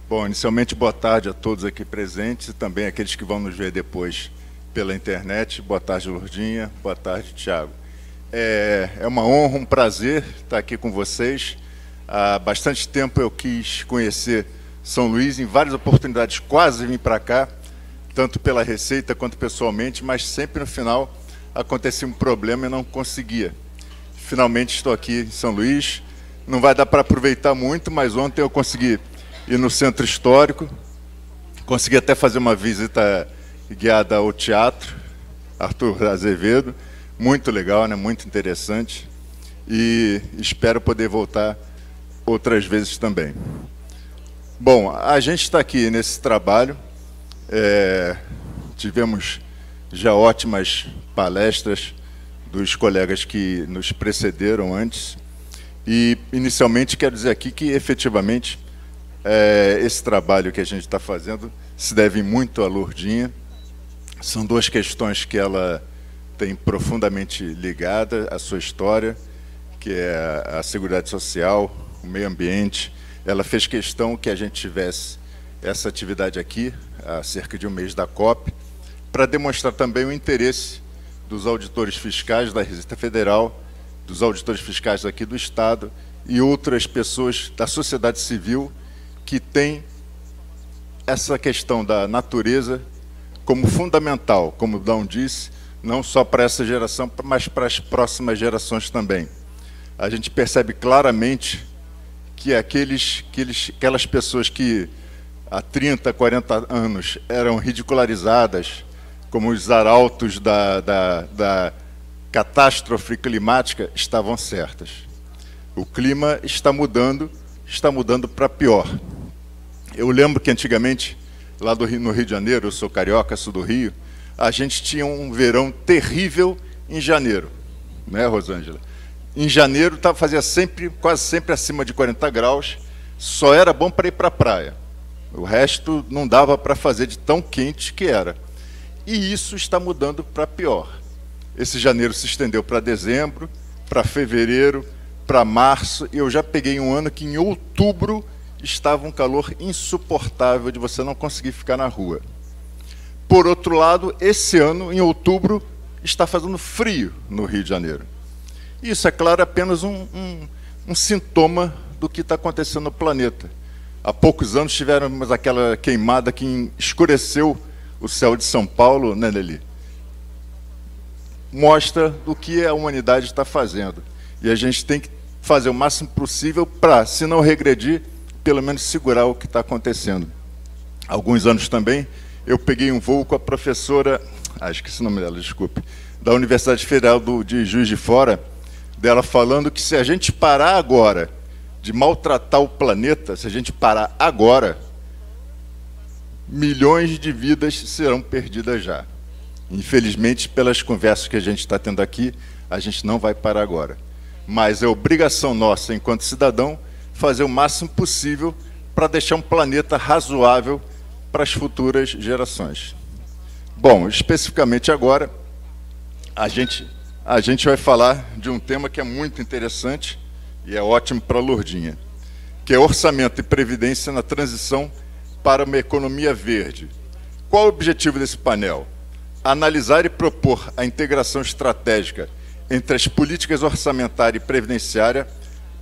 Bom, inicialmente, boa tarde a todos aqui presentes e também aqueles que vão nos ver depois pela internet. Boa tarde, Lourdinha. Boa tarde, Tiago. É uma honra, um prazer estar aqui com vocês. Há bastante tempo eu quis conhecer São Luís, em várias oportunidades quase vim para cá, tanto pela Receita quanto pessoalmente, mas sempre no final acontecia um problema e não conseguia. Finalmente estou aqui em São Luís. Não vai dar para aproveitar muito, mas ontem eu consegui ir no Centro Histórico, consegui até fazer uma visita guiada ao teatro, Arthur Azevedo, muito legal, né? Muito interessante, e espero poder voltar outras vezes também. Bom, a gente está aqui nesse trabalho, tivemos já ótimas palestras dos colegas que nos precederam antes, e inicialmente quero dizer aqui que efetivamente esse trabalho que a gente está fazendo se deve muito à Lourdinha. São duas questões que ela tem profundamente ligada à sua história, que é a Seguridade Social, o meio ambiente. Ela fez questão que a gente tivesse essa atividade aqui, há cerca de um mês da COP, para demonstrar também o interesse dos auditores fiscais da Receita Federal, dos auditores fiscais aqui do Estado e outras pessoas da sociedade civil que tem essa questão da natureza como fundamental, como o Dão disse, não só para essa geração, mas para as próximas gerações também. A gente percebe claramente que aquelas pessoas que há 30, 40 anos eram ridicularizadas como os arautos da catástrofe climática estavam certas. O clima está mudando para pior. Eu lembro que antigamente, lá no Rio de Janeiro, eu sou carioca, sou do Rio, a gente tinha um verão terrível em janeiro, né, Rosângela? Em janeiro fazia quase sempre acima de 40 graus, só era bom para ir para a praia. O resto não dava para fazer de tão quente que era. E isso está mudando para pior. Esse janeiro se estendeu para dezembro, para fevereiro, para março, e eu já peguei um ano que em outubro estava um calor insuportável de você não conseguir ficar na rua. Por outro lado, esse ano, em outubro, está fazendo frio no Rio de Janeiro. Isso, é claro, apenas um sintoma do que está acontecendo no planeta. Há poucos anos tivemos aquela queimada que escureceu o céu de São Paulo, né, Nelly? Mostra do que a humanidade está fazendo. E a gente tem que fazer o máximo possível para, se não regredir, pelo menos segurar o que está acontecendo. Há alguns anos também, eu peguei um voo com a professora, esqueci o nome dela, desculpe, da Universidade Federal de Juiz de Fora, dela falando que se a gente parar agora de maltratar o planeta, se a gente parar agora, milhões de vidas serão perdidas já. Infelizmente, pelas conversas que a gente está tendo aqui, a gente não vai parar agora. Mas é obrigação nossa, enquanto cidadão, fazer o máximo possível para deixar um planeta razoável para as futuras gerações. Bom, especificamente agora, a gente vai falar de um tema que é muito interessante e é ótimo para a Lourdinha, que é orçamento e previdência na transição para uma economia verde. Qual o objetivo desse painel? Analisar e propor a integração estratégica entre as políticas orçamentária e previdenciária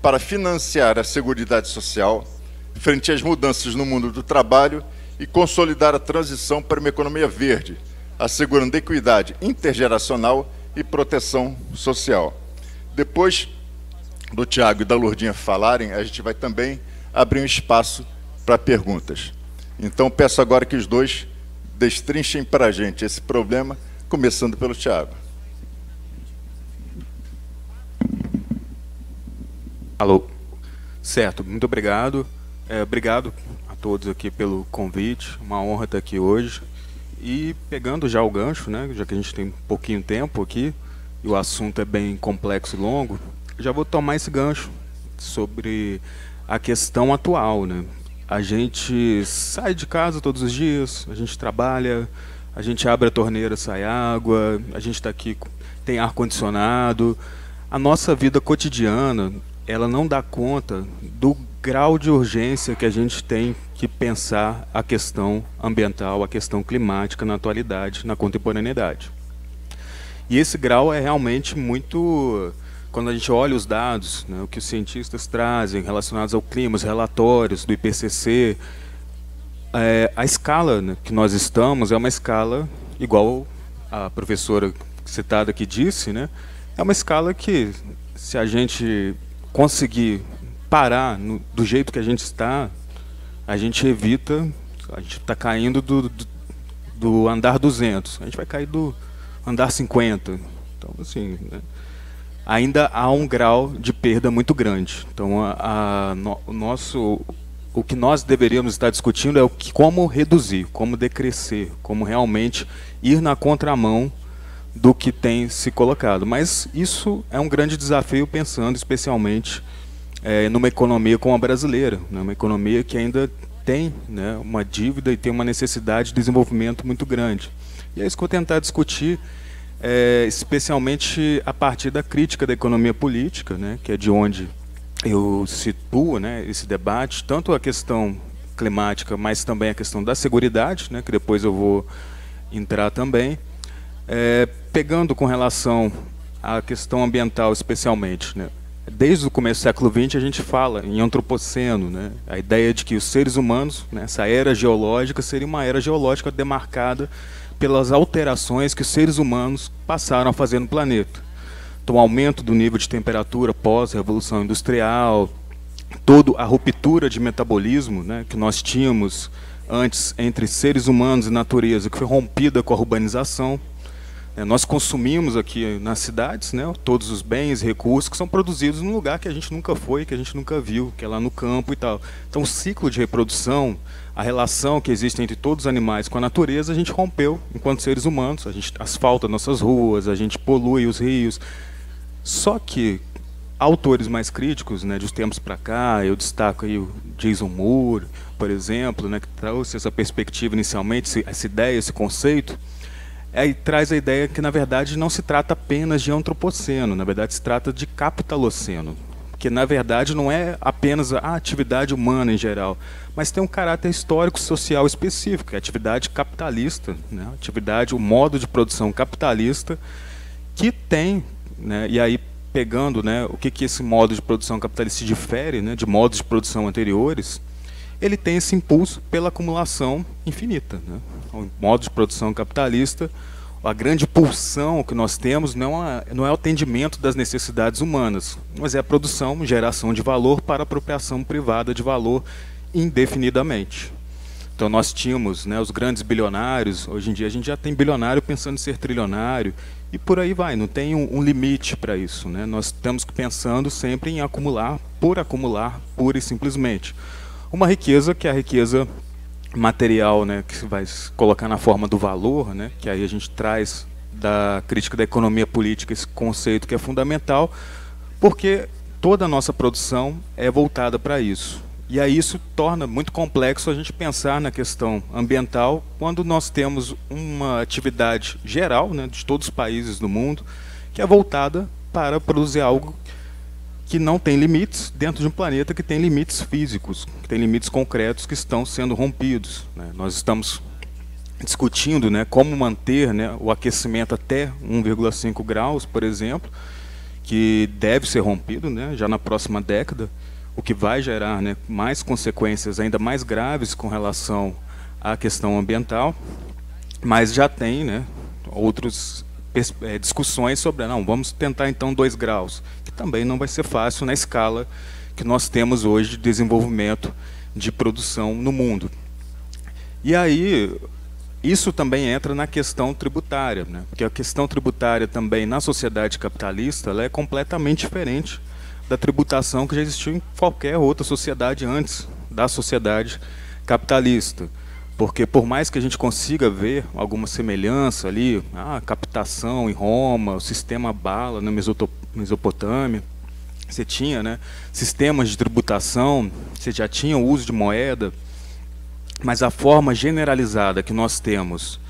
para financiar a Seguridade Social frente às mudanças no mundo do trabalho e consolidar a transição para uma economia verde, assegurando equidade intergeracional e proteção social. Depois do Tiago e da Lourdinha falarem, a gente vai também abrir um espaço para perguntas. Então, peço agora que os dois destrinchem para a gente esse problema, começando pelo Tiago. Alô. Certo, muito obrigado. Obrigado a todos aqui pelo convite, uma honra estar aqui hoje. E pegando já o gancho, né, já que a gente tem pouquinho tempo aqui, e o assunto é bem complexo e longo, já vou tomar esse gancho sobre a questão atual, né? A gente sai de casa todos os dias, a gente trabalha, a gente abre a torneira, sai água, a gente está aqui, tem ar-condicionado. A nossa vida cotidiana, ela não dá conta do grau de urgência que a gente tem que pensar a questão ambiental, a questão climática na atualidade, na contemporaneidade. E esse grau é realmente muito... Quando a gente olha os dados, né, o que os cientistas trazem relacionados ao clima, os relatórios do IPCC, a escala, né, que nós estamos é uma escala, igual a professora citada aqui disse, né, é uma escala que, se a gente conseguir parar do jeito que a gente está, a gente evita, a gente está caindo do andar 200, a gente vai cair do andar 50. Então, assim, né, ainda há um grau de perda muito grande. Então, o que nós deveríamos estar discutindo é como reduzir, como decrescer, como realmente ir na contramão do que tem se colocado. Mas isso é um grande desafio, pensando especialmente numa economia como a brasileira, né? Uma economia que ainda tem, né, uma dívida e tem uma necessidade de desenvolvimento muito grande. E é isso que eu vou tentar discutir, especialmente a partir da crítica da economia política, né, que é de onde eu situo, né, esse debate, tanto a questão climática, mas também a questão da seguridade, né, que depois eu vou entrar também, pegando com relação à questão ambiental especialmente, né. Desde o começo do século XX a gente fala em antropoceno, né, a ideia de que os seres humanos, né, essa era geológica seria uma era geológica demarcada pelas alterações que os seres humanos passaram a fazer no planeta. Então, o aumento do nível de temperatura pós-revolução industrial, toda a ruptura de metabolismo, né, que nós tínhamos antes entre seres humanos e natureza, que foi rompida com a urbanização. Nós consumimos aqui nas cidades, né, todos os bens, recursos que são produzidos num lugar que a gente nunca foi, que a gente nunca viu, que é lá no campo e tal. Então, o ciclo de reprodução, a relação que existe entre todos os animais com a natureza, a gente rompeu enquanto seres humanos. A gente asfalta nossas ruas, a gente polui os rios. Só que autores mais críticos, né, de uns tempos para cá, eu destaco aí o Jason Moore, por exemplo, né, que trouxe essa perspectiva inicialmente, essa ideia, esse conceito, e traz a ideia que, na verdade, não se trata apenas de antropoceno, na verdade se trata de capitaloceno, que na verdade não é apenas a atividade humana em geral, mas tem um caráter histórico social específico, é a atividade capitalista, né, a atividade, o modo de produção capitalista que tem, né, e aí pegando, né, o que esse modo de produção capitalista se difere, né, de modos de produção anteriores, ele tem esse impulso pela acumulação infinita, né. O modo de produção capitalista, a grande pulsão que nós temos não é o atendimento das necessidades humanas, mas é a produção, geração de valor para apropriação privada de valor indefinidamente. Então nós tínhamos, né, os grandes bilionários, hoje em dia a gente já tem bilionário pensando em ser trilionário, e por aí vai, não tem um limite para isso, né? Nós estamos pensando sempre em acumular, pura e simplesmente. Uma riqueza que é a riqueza material, né, que se vai colocar na forma do valor, né, que aí a gente traz da crítica da economia política esse conceito que é fundamental, porque toda a nossa produção é voltada para isso. E aí isso torna muito complexo a gente pensar na questão ambiental quando nós temos uma atividade geral, né, de todos os países do mundo, que é voltada para produzir algo que não tem limites dentro de um planeta que tem limites físicos, que tem limites concretos que estão sendo rompidos, né? Nós estamos discutindo, né, como manter, né, o aquecimento até 1,5 graus, por exemplo, que deve ser rompido, né, já na próxima década, o que vai gerar, né, mais consequências ainda mais graves com relação à questão ambiental, mas já tem, né, outras discussões sobre, não, vamos tentar então 2 graus, que também não vai ser fácil na escala que nós temos hoje de desenvolvimento de produção no mundo. E aí, isso também entra na questão tributária, né? Porque a questão tributária também na sociedade capitalista ela é completamente diferente da tributação que já existiu em qualquer outra sociedade antes da sociedade capitalista. Porque por mais que a gente consiga ver alguma semelhança ali, a captação em Roma, o sistema bala na Mesopotâmia, você tinha, né, sistemas de tributação, você já tinha o uso de moeda, mas a forma generalizada que nós temos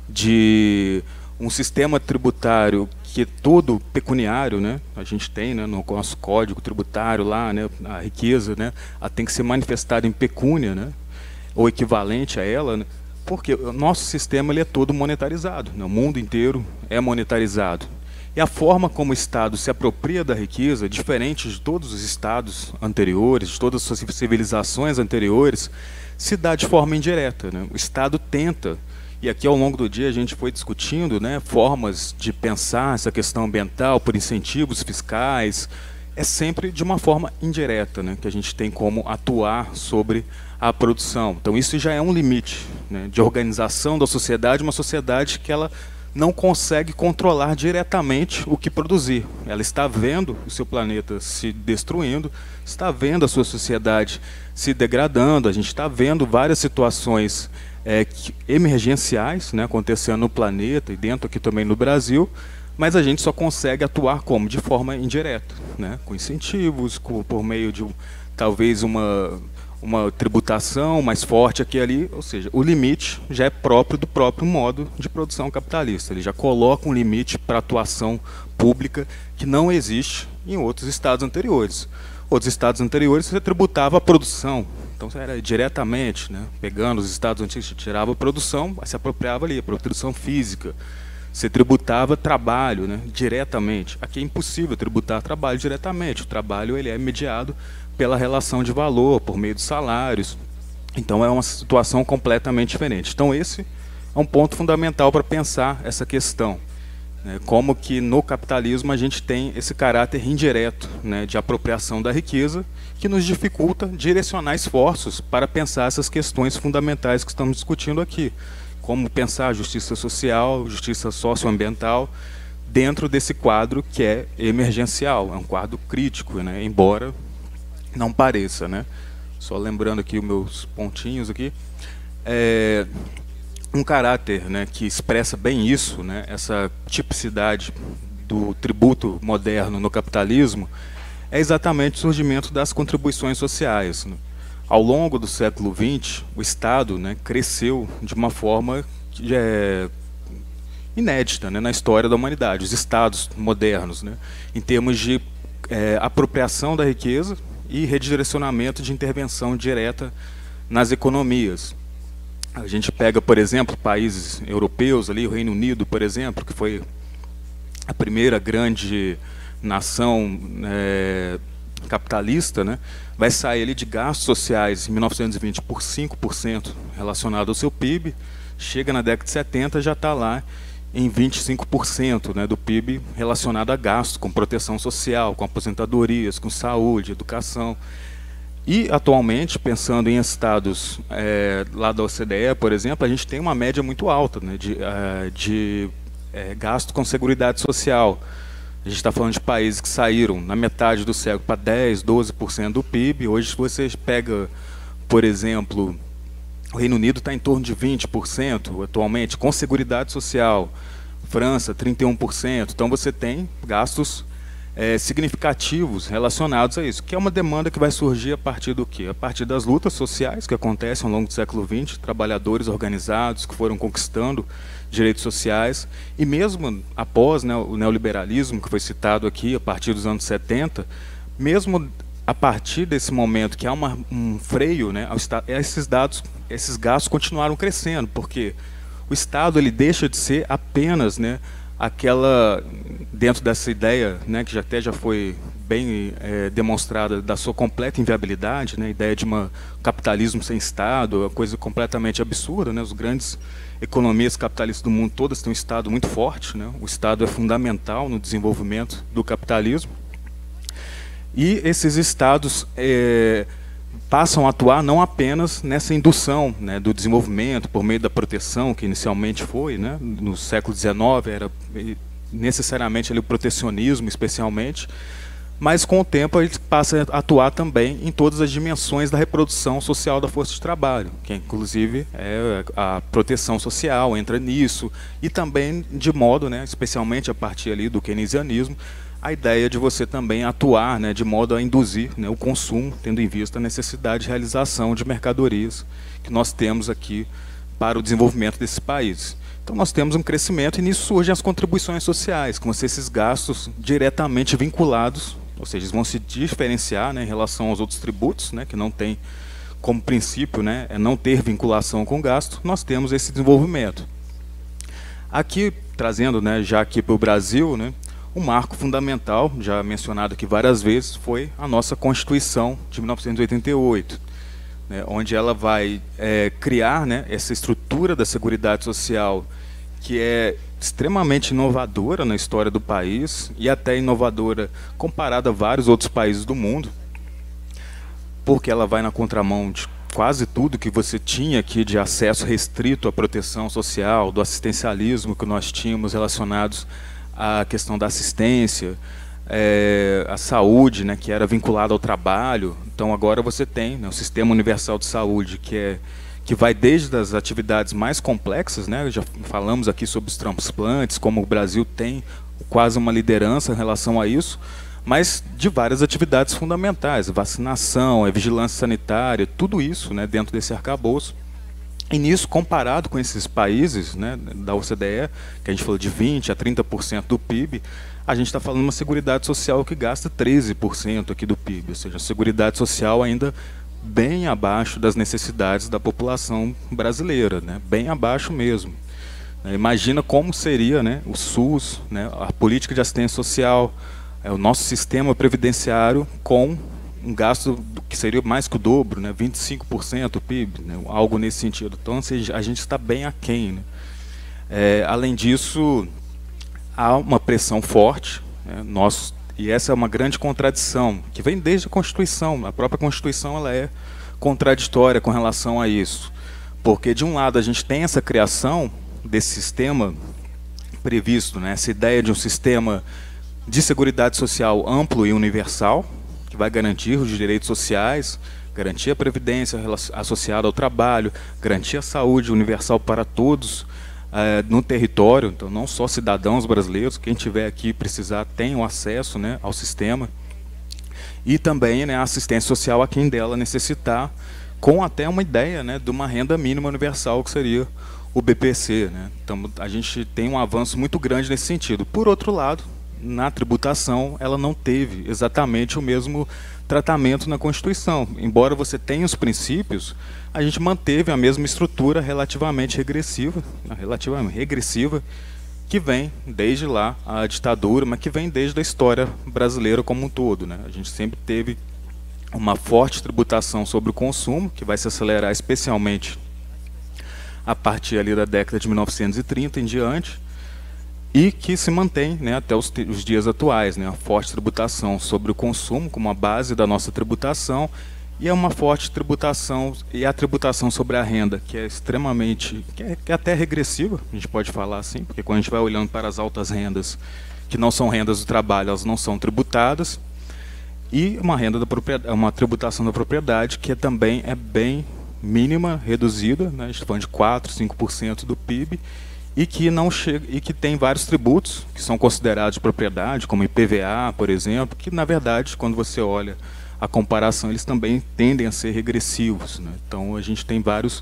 de um sistema tributário que todo pecuniário, né, a gente tem, né, no nosso código tributário lá, né, a riqueza, né, ela tem que ser manifestada em pecúnia, né, ou equivalente a ela, né, porque o nosso sistema ele é todo monetarizado, né, o mundo inteiro é monetarizado. E a forma como o Estado se apropria da riqueza, diferente de todos os Estados anteriores, de todas as civilizações anteriores, se dá de forma indireta, né. O Estado tenta. E aqui ao longo do dia a gente foi discutindo, né, formas de pensar essa questão ambiental por incentivos fiscais. É sempre de uma forma indireta, né, que a gente tem como atuar sobre a produção. Então isso já é um limite, né, de organização da sociedade, uma sociedade que ela não consegue controlar diretamente o que produzir. Ela está vendo o seu planeta se destruindo, está vendo a sua sociedade se degradando, a gente está vendo várias situações emergenciais, né, acontecendo no planeta e dentro aqui também no Brasil, mas a gente só consegue atuar como? De forma indireta, né, com incentivos, por meio de talvez uma tributação mais forte aqui e ali, ou seja, o limite já é próprio do próprio modo de produção capitalista. Ele já coloca um limite para a atuação pública que não existe em outros estados anteriores. Outros estados anteriores você tributava a produção, então era diretamente, né, pegando os estados antigos, você tirava a produção, se apropriava ali, a produção física. Você tributava trabalho, né, diretamente. Aqui é impossível tributar trabalho diretamente. O trabalho ele é mediado pela relação de valor, por meio de salários. Então é uma situação completamente diferente. Então esse é um ponto fundamental para pensar essa questão, né, como que no capitalismo a gente tem esse caráter indireto, né, de apropriação da riqueza, que nos dificulta direcionar esforços para pensar essas questões fundamentais que estamos discutindo aqui. Como pensar a justiça social, justiça socioambiental, dentro desse quadro que é emergencial, é um quadro crítico, né, embora não pareça, né? Só lembrando aqui os meus pontinhos aqui. Um caráter, né, que expressa bem isso, né, essa tipicidade do tributo moderno no capitalismo, é exatamente o surgimento das contribuições sociais, né? Ao longo do século XX, o Estado, né, cresceu de uma forma que é inédita, né, na história da humanidade, os Estados modernos, né, em termos de apropriação da riqueza e redirecionamento de intervenção direta nas economias. A gente pega, por exemplo, países europeus, ali, o Reino Unido, por exemplo, que foi a primeira grande nação capitalista, né, vai sair ali de gastos sociais em 1920 por 5% relacionado ao seu PIB, chega na década de 70 já está lá em 25%, né, do PIB relacionado a gastos com proteção social, com aposentadorias, com saúde, educação. E, atualmente, pensando em estados lá da OCDE, por exemplo, a gente tem uma média muito alta, né, de gasto com seguridade social. A gente está falando de países que saíram na metade do século para 10%, 12% do PIB. Hoje, se você pega, por exemplo, o Reino Unido está em torno de 20% atualmente, com seguridade social. França, 31%. Então, você tem gastos significativos relacionados a isso, que é uma demanda que vai surgir a partir do quê? A partir das lutas sociais que acontecem ao longo do século XX, trabalhadores organizados que foram conquistando direitos sociais, e mesmo após, né, o neoliberalismo, que foi citado aqui, a partir dos anos 70, mesmo a partir desse momento que há um freio, né, esses gastos continuaram crescendo, porque o Estado ele deixa de ser apenas, né, aquela, dentro dessa ideia, né, que já foi bem demonstrada da sua completa inviabilidade, né, a ideia de um capitalismo sem Estado, uma coisa completamente absurda, né, as grandes economias capitalistas do mundo todas têm um Estado muito forte, né, o Estado é fundamental no desenvolvimento do capitalismo, e esses Estados passam a atuar não apenas nessa indução, né, do desenvolvimento por meio da proteção, que inicialmente foi, né, no século XIX, era necessariamente ali o protecionismo, especialmente, mas com o tempo ele passa a atuar também em todas as dimensões da reprodução social da força de trabalho, que inclusive é a proteção social, entra nisso, e também de modo, né, especialmente a partir ali do keynesianismo, a ideia de você também atuar, né, de modo a induzir, né, o consumo, tendo em vista a necessidade de realização de mercadorias que nós temos aqui para o desenvolvimento desses países. Então nós temos um crescimento e nisso surgem as contribuições sociais, como se esses gastos diretamente vinculados, ou seja, eles vão se diferenciar, né, em relação aos outros tributos, né, que não tem como princípio, né, é não ter vinculação com o gasto. Nós temos esse desenvolvimento. Aqui, trazendo, né, já aqui para o Brasil, né, um marco fundamental, já mencionado aqui várias vezes, foi a nossa Constituição de 1988, né, onde ela vai criar, né, essa estrutura da Seguridade Social, que é extremamente inovadora na história do país, e até inovadora comparada a vários outros países do mundo, porque ela vai na contramão de quase tudo que você tinha aqui de acesso restrito à proteção social, do assistencialismo que nós tínhamos relacionados à questão da assistência, à saúde, né, que era vinculada ao trabalho. Então agora você tem, né, o Sistema Universal de Saúde, que vai desde as atividades mais complexas, né, já falamos aqui sobre os transplantes, como o Brasil tem quase uma liderança em relação a isso, mas de várias atividades fundamentais, vacinação, vigilância sanitária, tudo isso, né, dentro desse arcabouço. E nisso, comparado com esses países, né, da OCDE, que a gente falou de 20% a 30% do PIB, a gente está falando de uma Seguridade Social que gasta 13% aqui do PIB, ou seja, a Seguridade Social ainda bem abaixo das necessidades da população brasileira, né, bem abaixo mesmo. Imagina como seria, né, o SUS, né, a política de assistência social, o nosso sistema previdenciário com um gasto que seria mais que o dobro, né, 25% do PIB, né, algo nesse sentido. Então, a gente está bem aquém, né. Além disso, há uma pressão forte, né, e essa é uma grande contradição, que vem desde a Constituição. A própria Constituição ela é contraditória com relação a isso. Porque, de um lado, a gente tem essa criação desse sistema previsto, né, essa ideia de um sistema de seguridade social amplo e universal, que vai garantir os direitos sociais, garantir a previdência associada ao trabalho, garantir a saúde universal para todos no território, então não só cidadãos brasileiros, quem tiver aqui precisar tem o acesso, né, ao sistema, e também, né, a assistência social a quem dela necessitar, com até uma ideia, né, de uma renda mínima universal, que seria o BPC, né. Então a gente tem um avanço muito grande nesse sentido. Por outro lado, na tributação, ela não teve exatamente o mesmo tratamento na Constituição. Embora você tenha os princípios, a gente manteve a mesma estrutura relativamente regressiva, que vem desde lá a ditadura, mas que vem desde a história brasileira como um todo, né? A gente sempre teve uma forte tributação sobre o consumo, que vai se acelerar especialmente a partir ali da década de 1930 em diante, e que se mantém, né, até os dias atuais, né, a forte tributação sobre o consumo como a base da nossa tributação, e é uma forte tributação, e a tributação sobre a renda, que é extremamente, que é até regressiva, a gente pode falar assim, porque quando a gente vai olhando para as altas rendas, que não são rendas do trabalho, elas não são tributadas, e uma tributação da propriedade, que também é bem mínima, reduzida, né, a gente está falando de 4%, 5% do PIB, e que não chega, e que tem vários tributos que são considerados de propriedade, como IPVA, por exemplo, que na verdade, quando você olha a comparação, eles também tendem a ser regressivos, né? Então a gente tem vários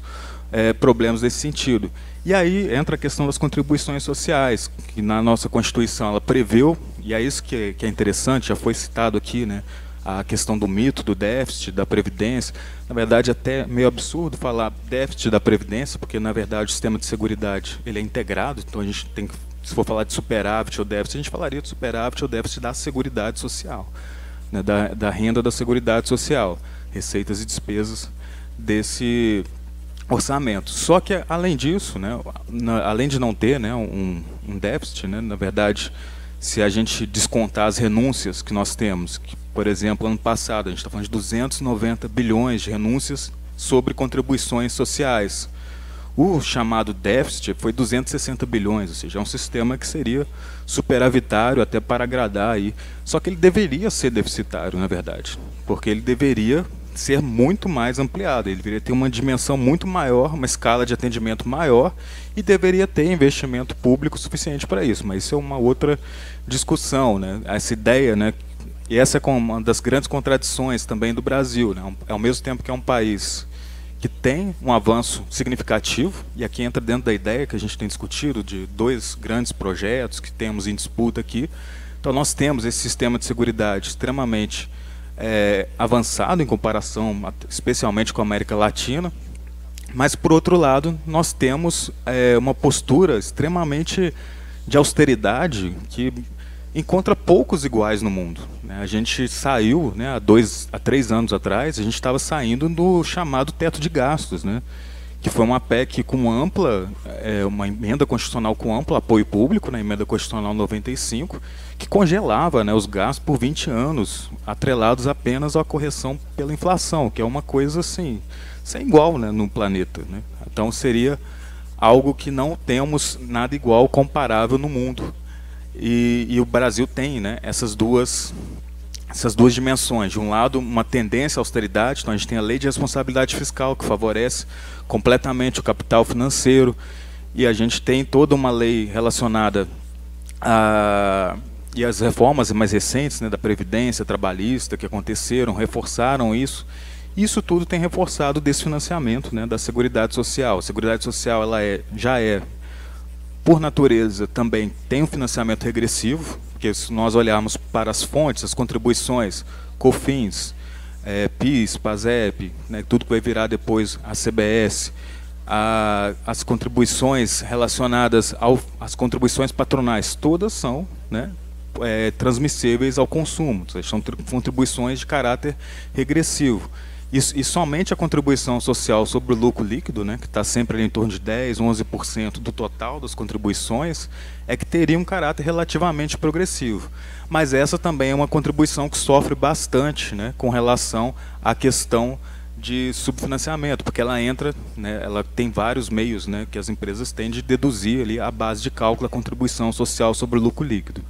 problemas nesse sentido. E aí entra a questão das contribuições sociais, que na nossa Constituição ela preveu, e é isso que é interessante, já foi citado aqui, né, a questão do mito, do déficit, da Previdência. Na verdade, até meio absurdo falar déficit da Previdência, porque, na verdade, o sistema de seguridade ele é integrado, então a gente tem que, se for falar de superávit ou déficit, a gente falaria de superávit ou déficit da Seguridade Social, né, da renda da Seguridade Social, receitas e despesas desse orçamento. Só que, além disso, né, além de não ter, né, um déficit, né, na verdade, se a gente descontar as renúncias que nós temos, que, por exemplo, ano passado, a gente está falando de 290 bilhões de renúncias sobre contribuições sociais. O chamado déficit foi 260 bilhões, ou seja, é um sistema que seria superavitário até para agradar aí. Só que ele deveria ser deficitário, na verdade, porque ele deveria ser muito mais ampliado, ele deveria ter uma dimensão muito maior, uma escala de atendimento maior, e deveria ter investimento público suficiente para isso, mas isso é uma outra discussão, né? Essa ideia, né? E essa é uma das grandes contradições também do Brasil, né? Ao mesmo tempo que é um país que tem um avanço significativo, e aqui entra dentro da ideia que a gente tem discutido de 2 grandes projetos que temos em disputa aqui. Então nós temos esse sistema de seguridade extremamente avançado em comparação, especialmente com a América Latina, mas por outro lado nós temos uma postura extremamente de austeridade que encontra poucos iguais no mundo. A gente saiu, né, há 3 anos atrás, a gente estava saindo do chamado teto de gastos, né, que foi uma PEC com ampla, uma emenda constitucional com amplo apoio público, né, emenda constitucional 95, que congelava, né, os gastos por 20 anos, atrelados apenas à correção pela inflação, que é uma coisa assim, sem igual, né, no planeta, né. Então seria algo que não temos nada igual, comparável no mundo. E o Brasil tem, né, essas duas dimensões. De um lado, uma tendência à austeridade, então a gente tem a lei de responsabilidade fiscal, que favorece completamente o capital financeiro, e a gente tem toda uma lei relacionada e as reformas mais recentes, né, da Previdência trabalhista que aconteceram, reforçaram isso. Isso tudo tem reforçado o desfinanciamento, né, da Seguridade Social. A Seguridade Social já é, por natureza, também tem um financiamento regressivo, porque se nós olharmos para as fontes, as contribuições, COFINS, PIS, PASEP, né, tudo que vai virar depois a CBS, as contribuições relacionadas às contribuições patronais, todas são, né, transmissíveis ao consumo, são contribuições de caráter regressivo. E somente a contribuição social sobre o lucro líquido, né, que está sempre ali em torno de 10%, 11% do total das contribuições, é que teria um caráter relativamente progressivo. Mas essa também é uma contribuição que sofre bastante, né, com relação à questão de subfinanciamento, porque ela entra, né, ela tem vários meios, né, que as empresas têm de deduzir ali a base de cálculo da contribuição social sobre o lucro líquido.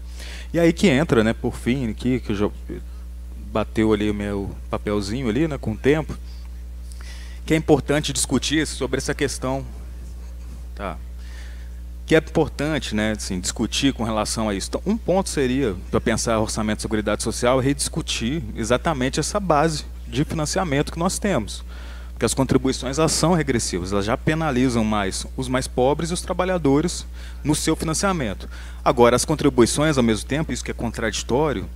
E aí que entra, né, por fim, aqui, que eu já bateu ali o meu papelzinho ali, né, com o tempo, que é importante discutir sobre essa questão, tá? Que é importante, né, assim, discutir com relação a isso. Então, um ponto seria, para pensar orçamento de seguridade social, é rediscutir exatamente essa base de financiamento que nós temos. Porque as contribuições, elas são regressivas, elas já penalizam mais os mais pobres e os trabalhadores no seu financiamento. Agora, as contribuições, ao mesmo tempo, isso que é contraditório,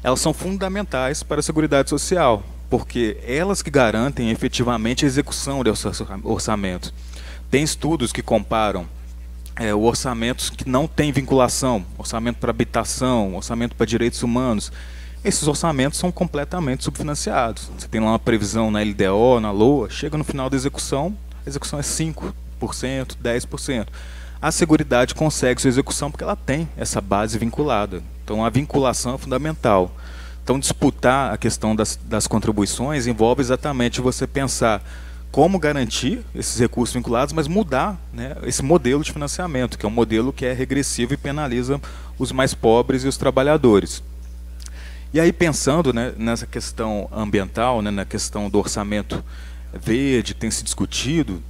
elas são fundamentais para a Seguridade Social, porque elas que garantem efetivamente a execução desse orçamento. Tem estudos que comparam orçamentos que não têm vinculação, orçamento para habitação, orçamento para direitos humanos. Esses orçamentos são completamente subfinanciados. Você tem lá uma previsão na LDO, na LOA, chega no final da execução, a execução é 5%, 10%. A Seguridade consegue sua execução porque ela tem essa base vinculada. Então a vinculação é fundamental. Então disputar a questão das contribuições envolve exatamente você pensar como garantir esses recursos vinculados, mas mudar, né, esse modelo de financiamento, que é um modelo que é regressivo e penaliza os mais pobres e os trabalhadores. E aí pensando, né, nessa questão ambiental, né, na questão do orçamento verde, que tem se discutido,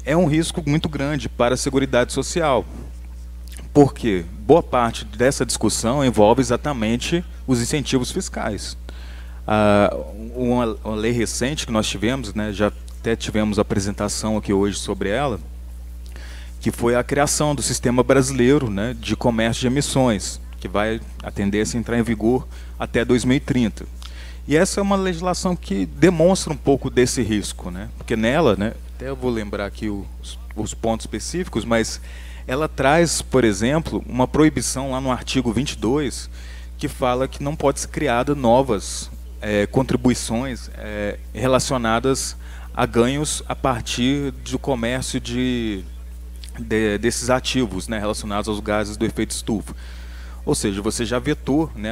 é um risco muito grande para a Seguridade Social. Porque boa parte dessa discussão envolve exatamente os incentivos fiscais. Uma lei recente que nós tivemos, né, já até tivemos a apresentação aqui hoje sobre ela, que foi a criação do Sistema Brasileiro, né, de Comércio de Emissões, que vai a tendência a entrar em vigor até 2030. E essa é uma legislação que demonstra um pouco desse risco, né, porque nela, né, até eu vou lembrar aqui os pontos específicos, mas ela traz, por exemplo, uma proibição lá no artigo 22, que fala que não pode ser criada novas contribuições relacionadas a ganhos a partir do comércio desses ativos, né, relacionados aos gases do efeito estufa. Ou seja, você já vetou, né,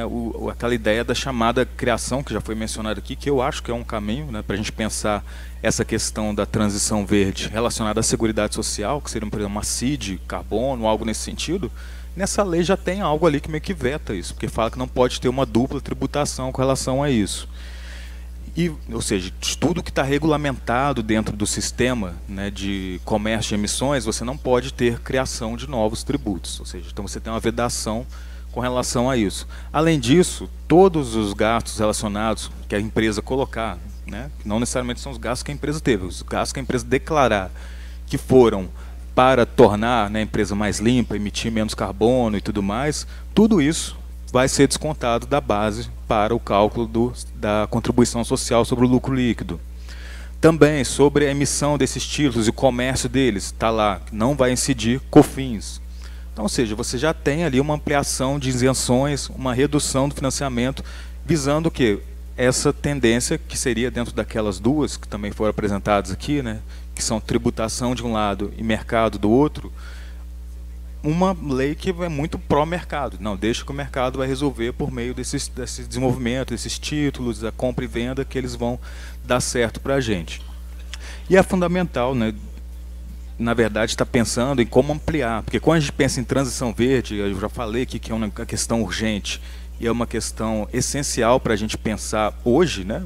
aquela ideia da chamada criação, que já foi mencionada aqui, que eu acho que é um caminho, né, para a gente pensar essa questão da transição verde relacionada à Seguridade Social, que seria, por exemplo, uma CID, carbono, algo nesse sentido. Nessa lei já tem algo ali que meio que veta isso, porque fala que não pode ter uma dupla tributação com relação a isso. Ou seja, tudo que está regulamentado dentro do sistema, né, de comércio de emissões, você não pode ter criação de novos tributos. Ou seja, então você tem uma vedação com relação a isso. Além disso, todos os gastos relacionados que a empresa colocar né? Não necessariamente são os gastos que a empresa teve, os gastos que a empresa declarar que foram para tornar, né, a empresa mais limpa, emitir menos carbono e tudo mais, tudo isso vai ser descontado da base para o cálculo da contribuição social sobre o lucro líquido. Também sobre a emissão desses títulos e o comércio deles, está lá, não vai incidir COFINS. Então, ou seja, você já tem ali uma ampliação de isenções, uma redução do financiamento, visando o quê? Essa tendência que seria dentro daquelas duas, que também foram apresentadas aqui, né, que são tributação de um lado e mercado do outro, uma lei que é muito pró-mercado. Não, deixa que o mercado vai resolver por meio desse desenvolvimento, desses títulos, da compra e venda, que eles vão dar certo para a gente. E é fundamental, né, na verdade, estar pensando em como ampliar, porque quando a gente pensa em transição verde, eu já falei aqui que é uma questão urgente e é uma questão essencial para a gente pensar hoje, né,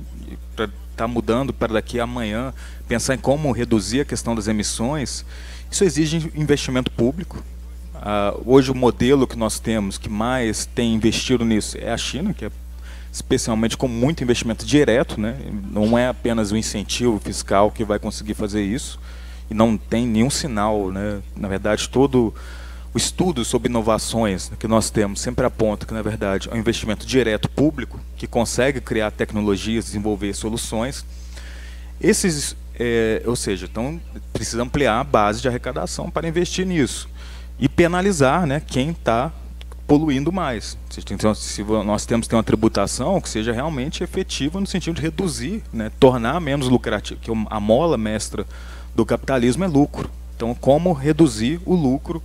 para estar mudando para daqui a amanhã, pensar em como reduzir a questão das emissões. Isso exige investimento público. Hoje o modelo que nós temos, que mais tem investido nisso, é a China, que é especialmente com muito investimento direto, né? Não é apenas o incentivo fiscal que vai conseguir fazer isso, e não tem nenhum sinal, né? Na verdade, todo o estudo sobre inovações que nós temos sempre aponta que, na verdade, é um investimento direto público que consegue criar tecnologias, desenvolver soluções. Ou seja, então precisa ampliar a base de arrecadação para investir nisso e penalizar, né, quem está poluindo mais. Então, se nós temos que ter uma tributação que seja realmente efetiva no sentido de reduzir, né, tornar menos lucrativo, que a mola mestra do capitalismo é lucro. Então, como reduzir o lucro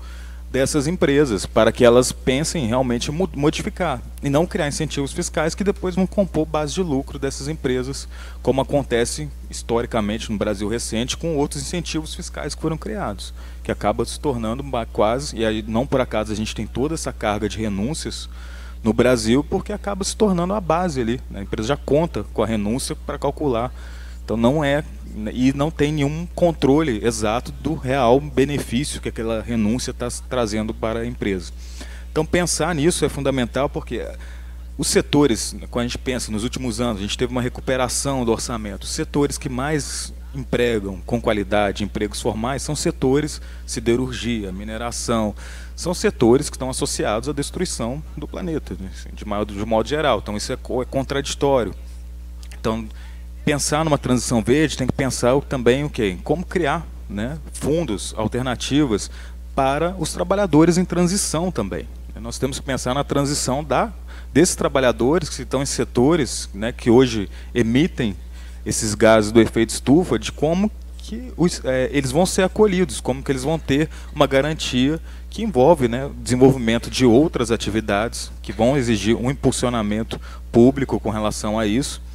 dessas empresas para que elas pensem em realmente modificar e não criar incentivos fiscais que depois vão compor base de lucro dessas empresas, como acontece historicamente no Brasil recente com outros incentivos fiscais que foram criados, que acaba se tornando quase, e aí não por acaso a gente tem toda essa carga de renúncias no Brasil, porque acaba se tornando a base ali, né? A empresa já conta com a renúncia para calcular. Então não é, e não tem nenhum controle exato do real benefício que aquela renúncia está trazendo para a empresa. Então pensar nisso é fundamental, porque os setores, quando a gente pensa nos últimos anos, a gente teve uma recuperação do orçamento. Os setores que mais empregam com qualidade, empregos formais, são setores siderurgia, mineração, são setores que estão associados à destruição do planeta, de modo geral. Então isso é contraditório. Então, pensar numa transição verde tem que pensar também o quê? Como criar, né, fundos, alternativas para os trabalhadores em transição também. Nós temos que pensar na transição desses trabalhadores que estão em setores, né, que hoje emitem esses gases do efeito estufa, de como que eles vão ser acolhidos, como que eles vão ter uma garantia que envolve, né, o desenvolvimento de outras atividades que vão exigir um impulsionamento público com relação a isso,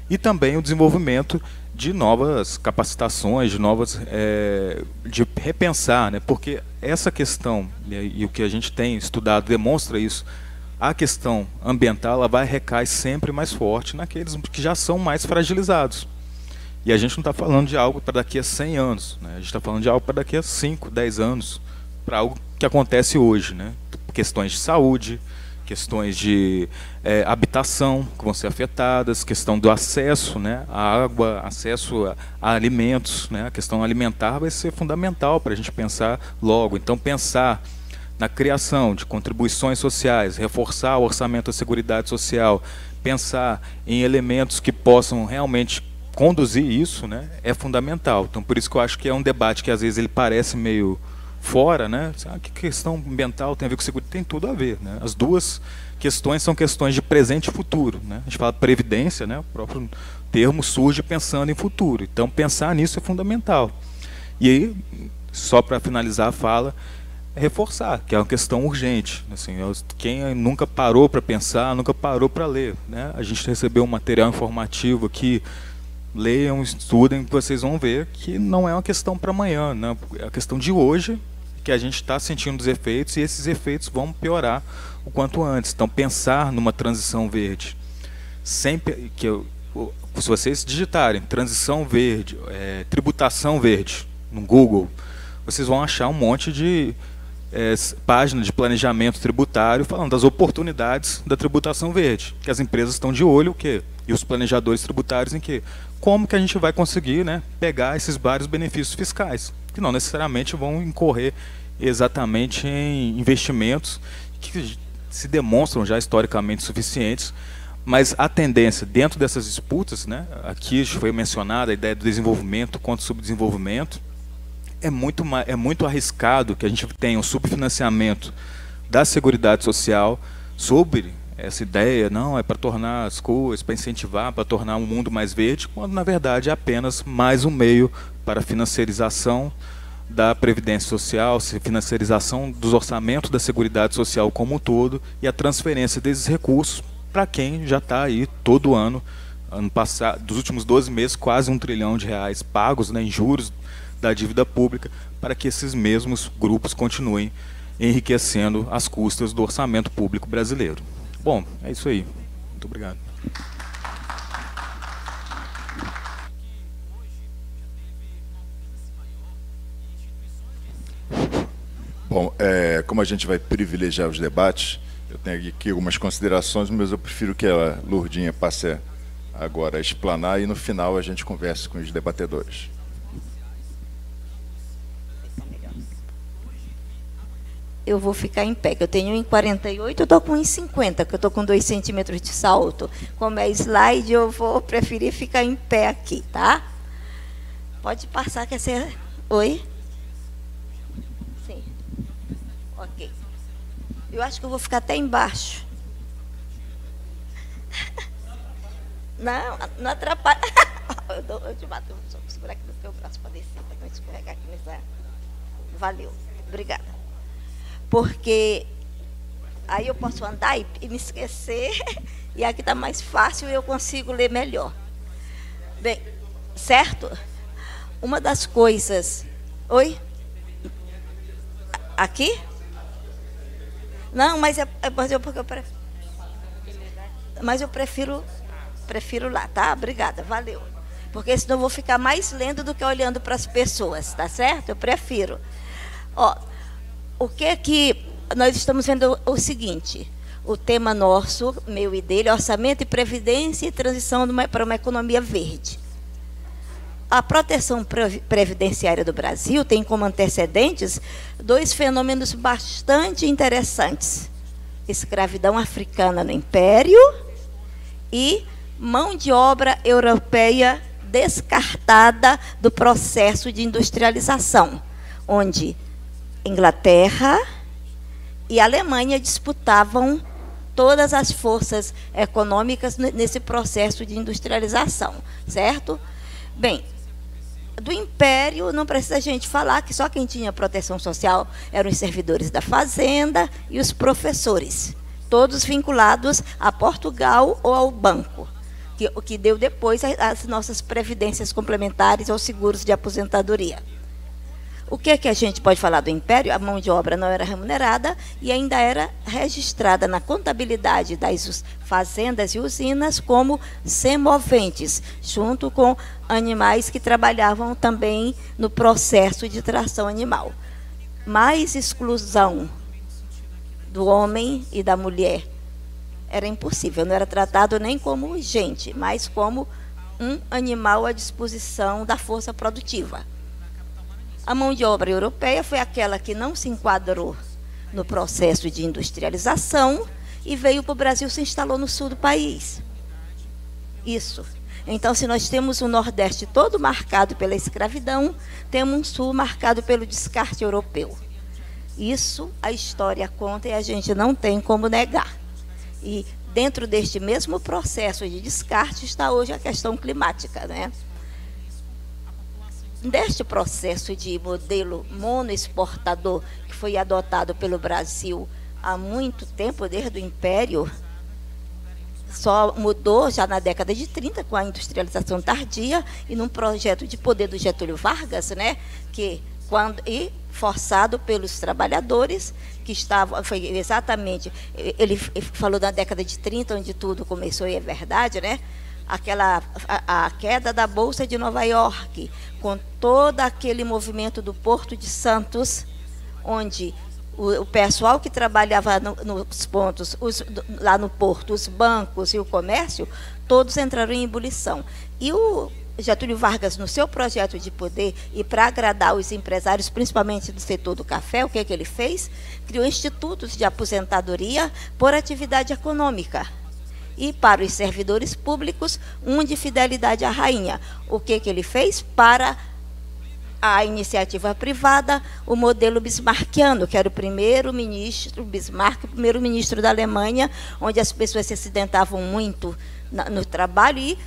e também o desenvolvimento de novas capacitações, de repensar, né? Porque essa questão, e o que a gente tem estudado demonstra isso, a questão ambiental ela vai recair sempre mais forte naqueles que já são mais fragilizados. E a gente não está falando de algo para daqui a 100 anos, né? A gente está falando de algo para daqui a 5, 10 anos, para algo que acontece hoje, né? Questões de saúde, questões de habitação que vão ser afetadas, questão do acesso, né, à água, acesso a alimentos, né, a questão alimentar vai ser fundamental para a gente pensar logo. Então, pensar na criação de contribuições sociais, reforçar o orçamento da Seguridade Social, pensar em elementos que possam realmente conduzir isso, né, é fundamental. Então, por isso que eu acho que é um debate que às vezes ele parece meio fora, né? Que questão ambiental tem a ver com segurança? Tem tudo a ver, né? As duas questões são questões de presente e futuro, né? A gente fala previdência, né? O próprio termo surge pensando em futuro. Então, pensar nisso é fundamental. E aí, só para finalizar a fala, reforçar que é uma questão urgente. Assim, quem nunca parou para pensar, nunca parou para ler, né? A gente recebeu um material informativo aqui. Leiam, estudem, que vocês vão ver que não é uma questão para amanhã, né? É a questão de hoje, que a gente está sentindo os efeitos, e esses efeitos vão piorar o quanto antes. Então, pensar numa transição verde, sempre se vocês digitarem transição verde, tributação verde no Google, vocês vão achar um monte de páginas de planejamento tributário falando das oportunidades da tributação verde, que as empresas estão de olho, o quê? e os planejadores tributários em que como que a gente vai conseguir, né, pegar esses vários benefícios fiscais, que não necessariamente vão incorrer exatamente em investimentos que se demonstram já historicamente suficientes, mas a tendência dentro dessas disputas, né, aqui foi mencionada a ideia do desenvolvimento contra o subdesenvolvimento, é muito arriscado que a gente tenha um subfinanciamento da Seguridade Social sobre essa ideia, não, é para tornar as coisas, para incentivar, para tornar um mundo mais verde, quando na verdade é apenas mais um meio para a financiarização da Previdência Social, financiarização dos orçamentos da Seguridade Social como um todo e a transferência desses recursos para quem já está aí todo ano passado, dos últimos 12 meses, quase R$ 1 trilhão pagos, né, em juros da dívida pública, para que esses mesmos grupos continuem enriquecendo as custas do orçamento público brasileiro. Bom, é isso aí. Muito obrigado. Bom, como a gente vai privilegiar os debates, eu tenho aqui algumas considerações, mas eu prefiro que a Lourdinha passe agora a explanar e no final a gente converse com os debatedores. Eu vou ficar em pé, que eu tenho 1,48, eu estou com 1,50, que eu estou com 2 centímetros de salto. Como é slide, eu vou preferir ficar em pé aqui, tá? Pode passar, quer ser... Oi? Sim. Ok. Eu acho que eu vou ficar até embaixo. Não, não atrapalha. Eu te bato, só vou segurar aqui no teu braço para descer, para não escorregar aqui nessa... Valeu, obrigada. Porque aí eu posso andar e me esquecer, e aqui está mais fácil e eu consigo ler melhor. Bem, certo? Uma das coisas... Oi? Aqui? Não, mas eu prefiro lá, tá? Obrigada, valeu. Porque senão eu vou ficar mais lendo do que olhando para as pessoas, tá certo? Eu prefiro. Ó, o que nós estamos vendo o seguinte, o tema nosso, meu e dele, orçamento e previdência e transição para uma economia verde. A proteção previdenciária do Brasil tem como antecedentes 2 fenômenos bastante interessantes. Escravidão africana no Império e mão de obra europeia descartada do processo de industrialização, onde Inglaterra e Alemanha disputavam todas as forças econômicas nesse processo de industrialização, certo? Bem, do Império não precisa a gente falar que só quem tinha proteção social eram os servidores da fazenda e os professores, todos vinculados a Portugal ou ao banco, o que deu depois as nossas previdências complementares ou seguros de aposentadoria. O que a gente pode falar do Império? A mão de obra não era remunerada e ainda era registrada na contabilidade das fazendas e usinas como semoventes, junto com animais que trabalhavam também no processo de tração animal. Mais exclusão do homem e da mulher era impossível, não era tratado nem como gente, mas como um animal à disposição da força produtiva. A mão de obra europeia foi aquela que não se enquadrou no processo de industrialização e veio para o Brasil, se instalou no sul do país. Isso. Então, se nós temos o Nordeste todo marcado pela escravidão, temos um sul marcado pelo descarte europeu. Isso a história conta e a gente não tem como negar. E dentro deste mesmo processo de descarte está hoje a questão climática, né? Deste processo de modelo monoexportador que foi adotado pelo Brasil há muito tempo, desde o Império, só mudou já na década de 30 com a industrialização tardia e num projeto de poder do Getúlio Vargas, né, e forçado pelos trabalhadores que estavam, foi exatamente, ele falou da década de 30, onde tudo começou, e é verdade, né? A queda da Bolsa de Nova York, com todo aquele movimento do Porto de Santos, onde o pessoal que trabalhava nos pontos, lá no porto, os bancos e o comércio, todos entraram em ebulição. E o Getúlio Vargas, no seu projeto de poder, e para agradar os empresários, principalmente do setor do café, o que ele fez? Criou institutos de aposentadoria por atividade econômica. E para os servidores públicos, um de fidelidade à rainha. O que ele fez? Para a iniciativa privada, o modelo bismarckiano, que era o primeiro-ministro, Bismarck, o primeiro-ministro da Alemanha, onde as pessoas se acidentavam muito no trabalho, e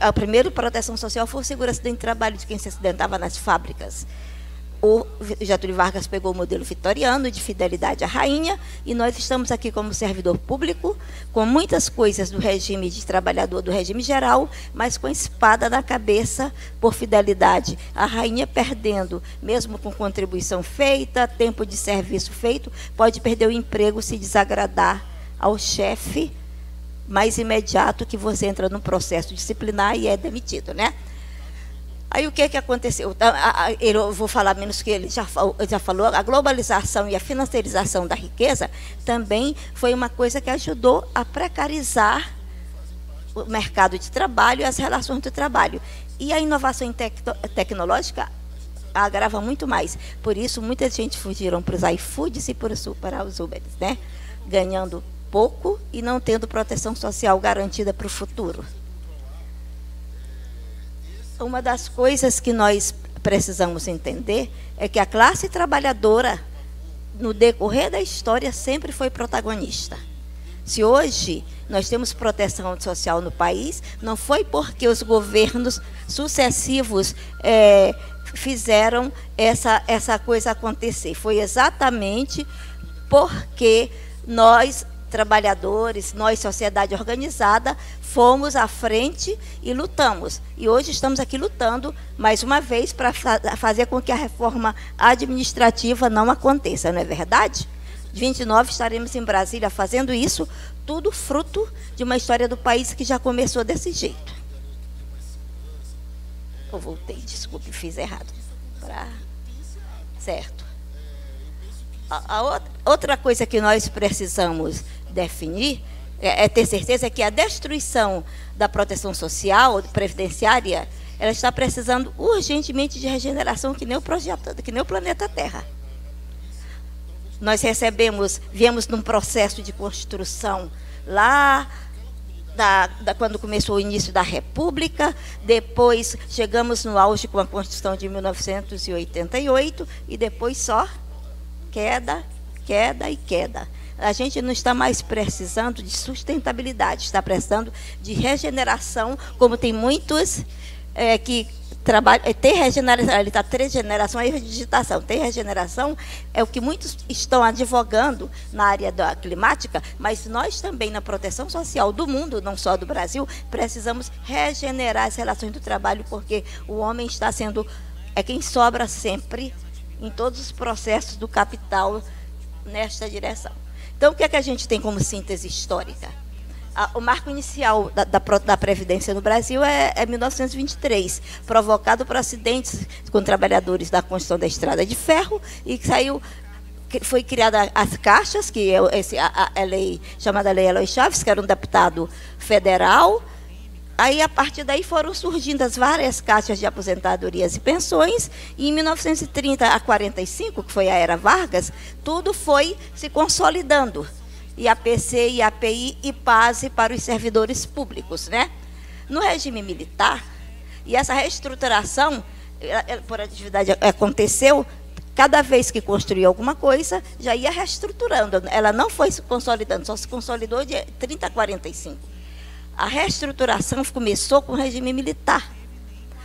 a primeira proteção social foi o seguro-acidente de trabalho de quem se acidentava nas fábricas. O Getúlio Vargas pegou o modelo vitoriano de fidelidade à rainha, e nós estamos aqui como servidor público, com muitas coisas do regime de trabalhador, do regime geral, mas com espada na cabeça por fidelidade. A rainha perdendo, mesmo com contribuição feita, tempo de serviço feito, pode perder o emprego se desagradar ao chefe mais imediato, que você entra num processo disciplinar e é demitido, né? Aí o que aconteceu? Eu vou falar menos que ele já falou. A globalização e a financiarização da riqueza também foi uma coisa que ajudou a precarizar o mercado de trabalho e as relações do trabalho. E a inovação tecnológica agrava muito mais. Por isso, muita gente fugiram para os iFoods e para os Ubers, né? Ganhando pouco e não tendo proteção social garantida para o futuro. Uma das coisas que nós precisamos entender é que a classe trabalhadora, no decorrer da história, sempre foi protagonista. Se hoje nós temos proteção social no país, não foi porque os governos sucessivos fizeram essa coisa acontecer. Foi exatamente porque nós, trabalhadores, nós, sociedade organizada, fomos à frente e lutamos. E hoje estamos aqui lutando, mais uma vez, para fazer com que a reforma administrativa não aconteça, não é verdade? 29 estaremos em Brasília fazendo isso, tudo fruto de uma história do país que já começou desse jeito. Eu voltei, desculpe, fiz errado. Certo. Outra coisa que nós precisamos definir é ter certeza que a destruição da proteção social, previdenciária, ela está precisando urgentemente de regeneração, que nem o planeta Terra. Nós viemos num processo de construção lá quando começou o início da República, depois chegamos no auge com a Constituição de 1988, e depois só queda, queda e queda. A gente não está mais precisando de sustentabilidade, está precisando de regeneração, como tem muitos que trabalham. Tem regeneração, ele está regeneração e digitação. Tem regeneração, é o que muitos estão advogando na área da climática, mas nós também, na proteção social do mundo, não só do Brasil, precisamos regenerar as relações do trabalho, porque o homem está sendo, quem sobra sempre em todos os processos do capital nesta direção. Então, o que é que a gente tem como síntese histórica? O marco inicial da Previdência no Brasil é 1923, provocado por acidentes com trabalhadores da construção da Estrada de Ferro, e foi criada as caixas, que é a lei chamada Lei Eloy Chaves, que era um deputado federal. Aí, a partir daí, foram surgindo as várias caixas de aposentadorias e pensões, e em 1930 a 45, que foi a era Vargas, tudo foi se consolidando. IAPC, IAPI e PASE para os servidores públicos, né? No regime militar, e essa reestruturação, por atividade, aconteceu, cada vez que construía alguma coisa, já ia reestruturando. Ela não foi se consolidando, só se consolidou de 30 a 45. A reestruturação começou com o regime militar.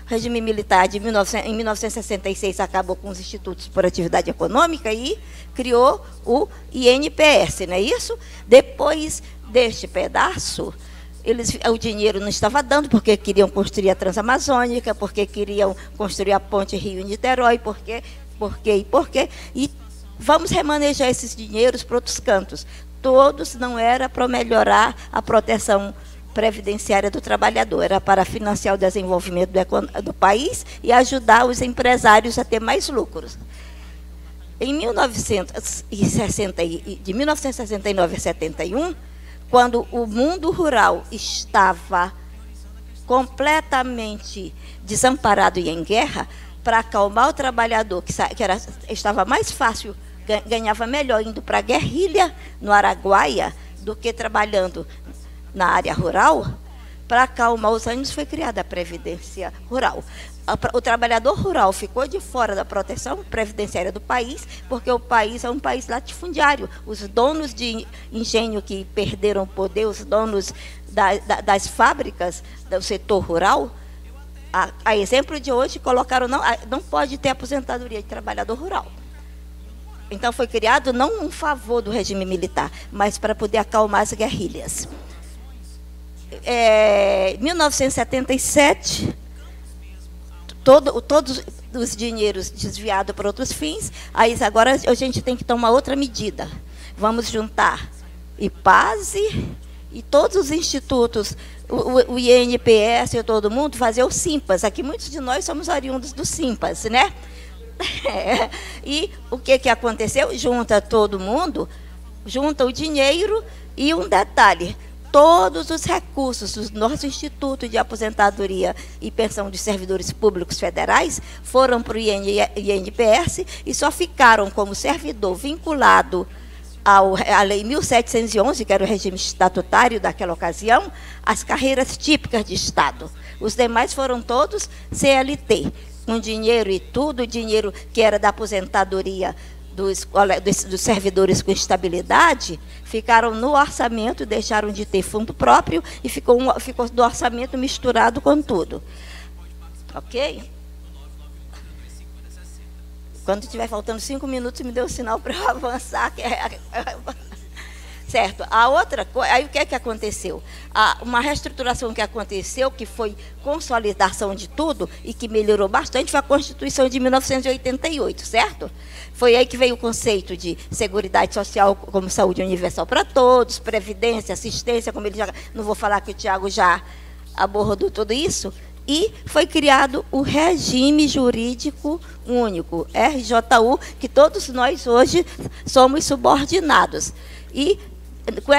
O regime militar em 1966 acabou com os institutos por atividade econômica e criou o INPS, não é isso? Depois deste pedaço, o dinheiro não estava dando, porque queriam construir a Transamazônica, porque queriam construir a ponte Rio-Niterói, e vamos remanejar esses dinheiros para outros cantos. Todos não era para melhorar a proteção previdenciária do trabalhador, era para financiar o desenvolvimento do país e ajudar os empresários a ter mais lucros. de 1969 a 71, quando o mundo rural estava completamente desamparado e em guerra, para acalmar o trabalhador, estava mais fácil, ganhava melhor indo para a guerrilha no Araguaia do que trabalhando na área rural. Para acalmar os ânimos, foi criada a Previdência Rural. O trabalhador rural ficou de fora da proteção previdenciária do país, porque o país é um país latifundiário. Os donos de engenho que perderam o poder, os donos das fábricas do setor rural, a exemplo de hoje, colocaram, não pode ter aposentadoria de trabalhador rural. Então, foi criado não um favor do regime militar, mas para poder acalmar as guerrilhas. Em 1977, todos os dinheiros desviados para outros fins, aí agora a gente tem que tomar outra medida. Vamos juntar IPASE e todos os institutos, o INPS e todo mundo, fazer o SIMPAS. Aqui muitos de nós somos oriundos do SIMPAS, né? E o que aconteceu? Junta todo mundo, junta o dinheiro e um detalhe: todos os recursos do nosso Instituto de Aposentadoria e Pensão de Servidores Públicos Federais foram para o INPS e só ficaram como servidor vinculado à Lei 1711, que era o regime estatutário daquela ocasião, as carreiras típicas de Estado. Os demais foram todos CLT, com dinheiro e tudo, o dinheiro que era da aposentadoria dos servidores com estabilidade, ficaram no orçamento, deixaram de ter fundo próprio e ficou do orçamento misturado com tudo. Ok? Quando estiver faltando 5 minutos, me dê um sinal para eu avançar. Certo. A outra coisa, aí o que é que aconteceu? Uma reestruturação que aconteceu, que foi consolidação de tudo e que melhorou bastante, foi a Constituição de 1988, certo? Foi aí que veio o conceito de Seguridade Social como saúde universal para todos, previdência, assistência, como ele já... Não vou falar que o Tiago já abordou tudo isso. E foi criado o Regime Jurídico Único, RJU, que todos nós hoje somos subordinados. E com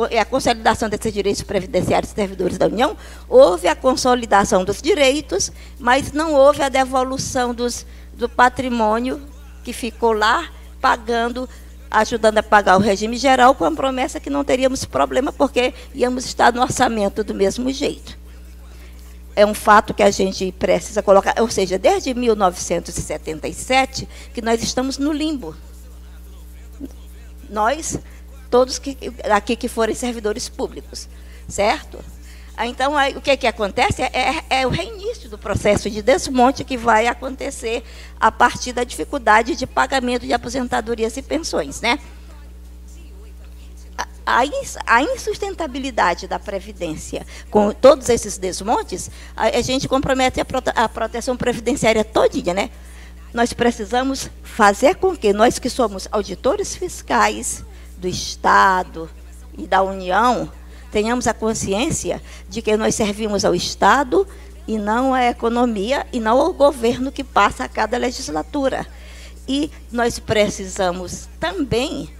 a consolidação desses direitos previdenciários dos servidores da União, houve a consolidação dos direitos, mas não houve a devolução do patrimônio que ficou lá, ajudando a pagar o regime geral, com a promessa que não teríamos problema, porque íamos estar no orçamento do mesmo jeito. É um fato que a gente precisa colocar, ou seja, desde 1977, que nós estamos no limbo. Nós, todos aqui que forem servidores públicos, certo? Então, o que acontece é o reinício do processo de desmonte que vai acontecer a partir da dificuldade de pagamento de aposentadorias e pensões, né? A insustentabilidade da Previdência, com todos esses desmontes, a gente compromete a proteção previdenciária todinha, né? Nós precisamos fazer com que nós que somos auditores fiscais do Estado e da União, tenhamos a consciência de que nós servimos ao Estado e não à economia e não ao governo que passa a cada legislatura. E nós precisamos também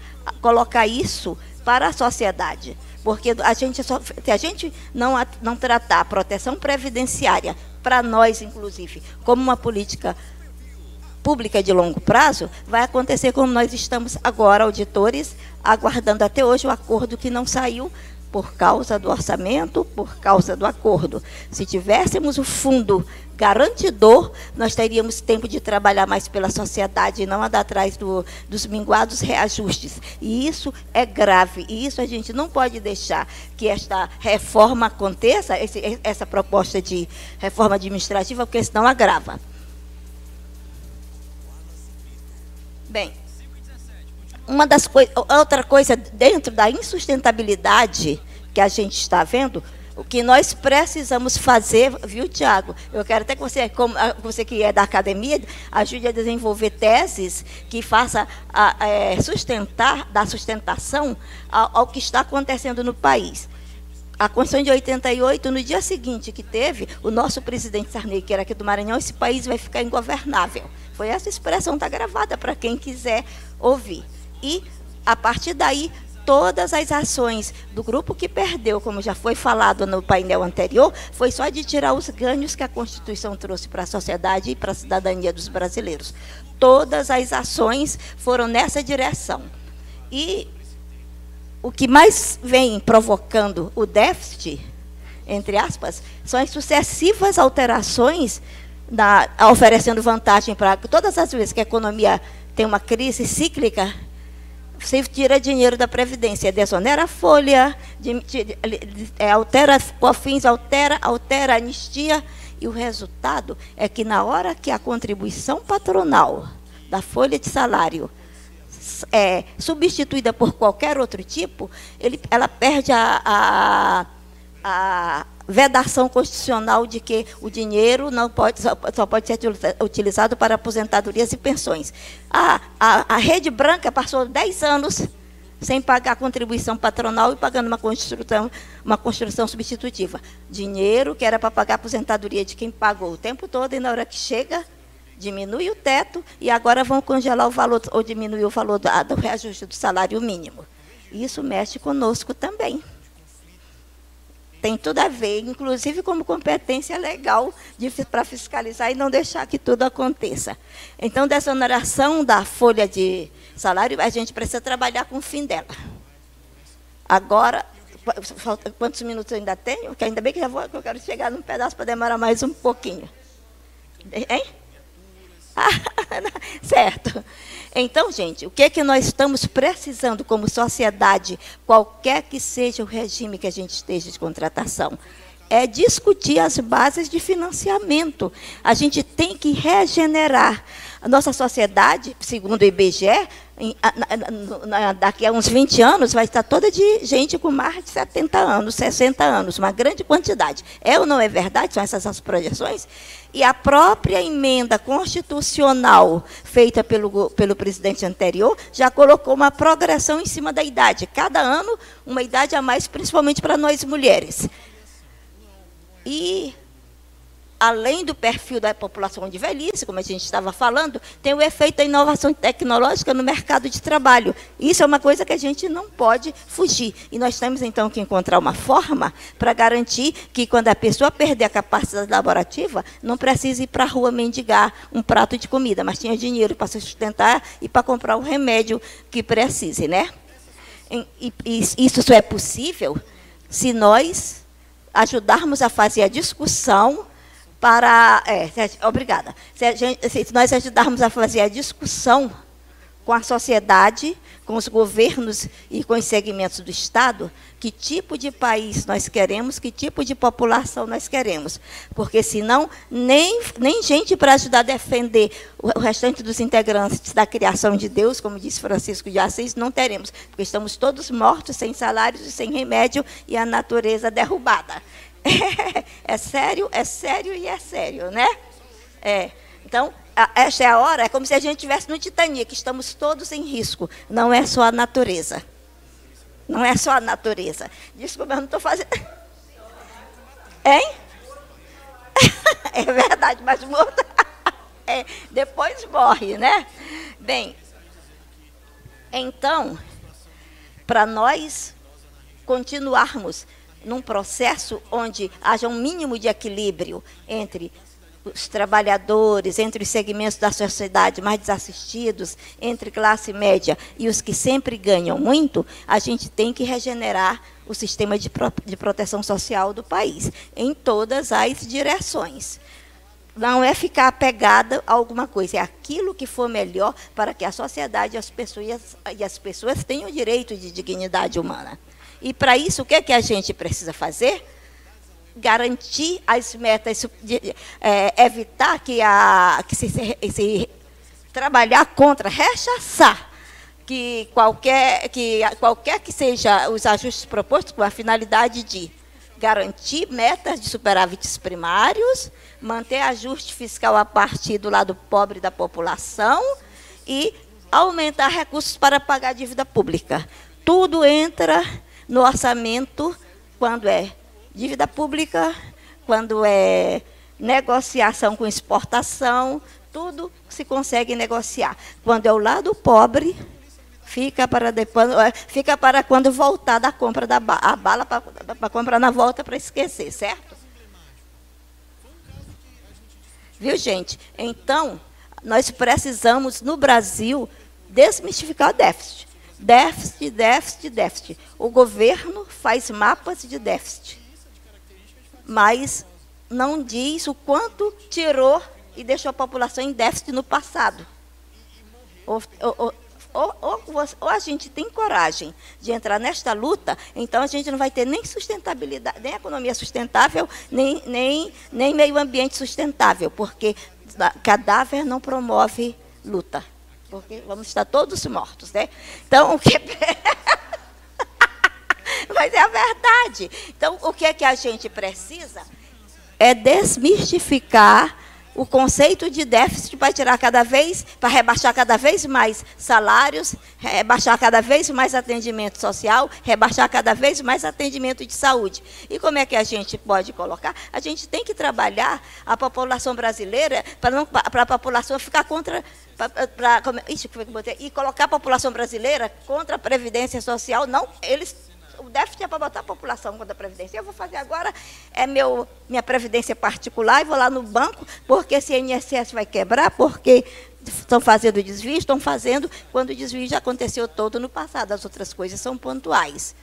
colocar isso para a sociedade, porque se a gente não tratar a proteção previdenciária, para nós, inclusive, como uma política pública de longo prazo, vai acontecer como nós estamos agora, auditores, aguardando até hoje o acordo que não saiu por causa do orçamento, por causa do acordo. Se tivéssemos o fundo garantidor, nós teríamos tempo de trabalhar mais pela sociedade e não andar atrás dos minguados reajustes. E isso é grave, e isso a gente não pode deixar que esta reforma aconteça, essa proposta de reforma administrativa, porque senão agrava. Bem, outra coisa, dentro da insustentabilidade que a gente está vendo, o que nós precisamos fazer, viu, Tiago? Eu quero até que você que é da academia, ajude a desenvolver teses que faça dar sustentação ao que está acontecendo no país. A Constituição de 88, no dia seguinte que teve, o nosso presidente Sarney, que era aqui do Maranhão, esse país vai ficar ingovernável. Foi essa expressão, está gravada para quem quiser ouvir. E, a partir daí, todas as ações do grupo que perdeu, como já foi falado no painel anterior, foi só de tirar os ganhos que a Constituição trouxe para a sociedade e para a cidadania dos brasileiros. Todas as ações foram nessa direção. E o que mais vem provocando o déficit, entre aspas, são as sucessivas alterações, oferecendo vantagem para todas as vezes que a economia tem uma crise cíclica. Você tira dinheiro da Previdência, desonera a folha, altera COFINS, altera a anistia, e o resultado é que na hora que a contribuição patronal da folha de salário é substituída por qualquer outro tipo, ela perde a vedação constitucional de que o dinheiro só pode ser utilizado para aposentadorias e pensões. A Rede Branca passou 10 anos sem pagar contribuição patronal e pagando uma construção substitutiva. Dinheiro que era para pagar a aposentadoria de quem pagou o tempo todo, e na hora que chega, diminui o teto, e agora vão congelar o valor, ou diminuir o valor do reajuste do salário mínimo. Isso mexe conosco também. Tem tudo a ver, inclusive como competência legal para fiscalizar e não deixar que tudo aconteça. Então, dessa oneração da folha de salário, a gente precisa trabalhar com o fim dela. Agora, quantos minutos eu ainda tenho? Porque ainda bem que eu quero chegar num pedaço para demorar mais um pouquinho. Hein? Certo. Então, gente, o que é que nós estamos precisando como sociedade, qualquer que seja o regime que a gente esteja de contratação? É discutir as bases de financiamento. A gente tem que regenerar. A nossa sociedade, segundo o IBGE, daqui a uns 20 anos, vai estar toda de gente com mais de 70 anos, 60 anos, uma grande quantidade. É ou não é verdade? São essas as projeções? E a própria emenda constitucional feita pelo presidente anterior já colocou uma progressão em cima da idade. Cada ano, uma idade a mais, principalmente para nós mulheres. E, além do perfil da população de velhice, como a gente estava falando, tem o efeito da inovação tecnológica no mercado de trabalho. Isso é uma coisa que a gente não pode fugir. E nós temos, então, que encontrar uma forma para garantir que, quando a pessoa perder a capacidade laborativa, não precise ir para a rua mendigar um prato de comida, mas tenha dinheiro para se sustentar e para comprar o remédio que precise, né? E isso só é possível se nós ajudarmos a fazer a discussão obrigada. Se nós ajudarmos a fazer a discussão com a sociedade, com os governos e com os segmentos do Estado, que tipo de país nós queremos, que tipo de população nós queremos. Porque, senão, nem gente para ajudar a defender o restante dos integrantes da criação de Deus, como disse Francisco de Assis, não teremos. Porque estamos todos mortos, sem salários e sem remédio, e a natureza derrubada. É sério, né? Então, esta é a hora, é como se a gente estivesse no Titanic, estamos todos em risco. Não é só a natureza. Não é só a natureza. Desculpa, eu não estou fazendo... Hein? É verdade, mas morto... depois morre, né? Bem, então, para nós continuarmos num processo onde haja um mínimo de equilíbrio entre os trabalhadores, entre os segmentos da sociedade mais desassistidos, entre classe média e os que sempre ganham muito, a gente tem que regenerar o sistema de proteção social do país, em todas as direções. Não é ficar apegada a alguma coisa, é aquilo que for melhor para que a sociedade e as pessoas tenham o direito de dignidade humana. E, para isso, o que é que a gente precisa fazer? Garantir as metas, evitar que se trabalhar contra, rechaçar que qualquer que seja os ajustes propostos com a finalidade de garantir metas de superávites primários, manter ajuste fiscal a partir do lado pobre da população e aumentar recursos para pagar a dívida pública. Tudo entra no orçamento quando é dívida pública, quando é negociação com exportação, tudo se consegue negociar. Quando é o lado pobre, fica para quando voltar da compra da a bala para comprar na volta para esquecer, certo? Viu, gente? Então, nós precisamos, no Brasil, desmistificar o déficit. Déficit, déficit, déficit. O governo faz mapas de déficit, mas não diz o quanto tirou e deixou a população em déficit no passado. Ou a gente tem coragem de entrar nesta luta, então a gente não vai ter nem sustentabilidade, nem economia sustentável, nem meio ambiente sustentável, porque cadáver não promove luta, porque vamos estar todos mortos, né? Então, o que... Mas é a verdade. Então, o que é que a gente precisa é desmistificar o conceito de déficit para rebaixar cada vez mais salários, rebaixar cada vez mais atendimento social, rebaixar cada vez mais atendimento de saúde. E como é que a gente pode colocar? A gente tem que trabalhar a população brasileira para a população ficar contra... e colocar a população brasileira contra a Previdência Social. Não, o déficit é para botar a população contra a Previdência. Eu vou fazer agora minha Previdência particular e vou lá no banco, porque se a INSS vai quebrar, porque estão fazendo desvio, estão fazendo, quando o desvio já aconteceu todo no passado, as outras coisas são pontuais.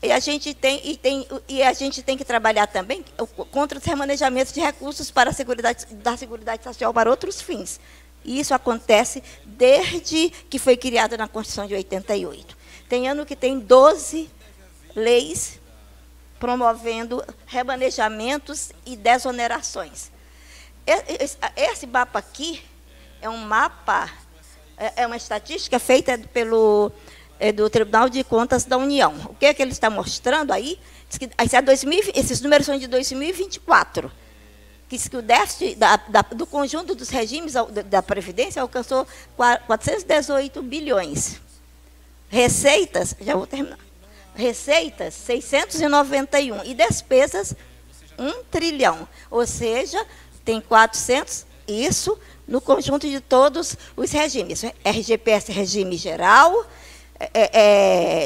E a gente tem que trabalhar também contra os remanejamentos de recursos para da Seguridade Social para outros fins. E isso acontece desde que foi criada na Constituição de 88. Tem ano que tem 12 leis promovendo remanejamentos e desonerações. Esse mapa aqui é um mapa, é uma estatística feita do Tribunal de Contas da União. O que é que ele está mostrando aí? Esses números são de 2024. Diz que o déficit do conjunto dos regimes da Previdência alcançou 418 bilhões. Receitas, já vou terminar. Receitas, 691. E despesas, 1 trilhão. Ou seja, tem 400, isso no conjunto de todos os regimes. RGPS, regime geral,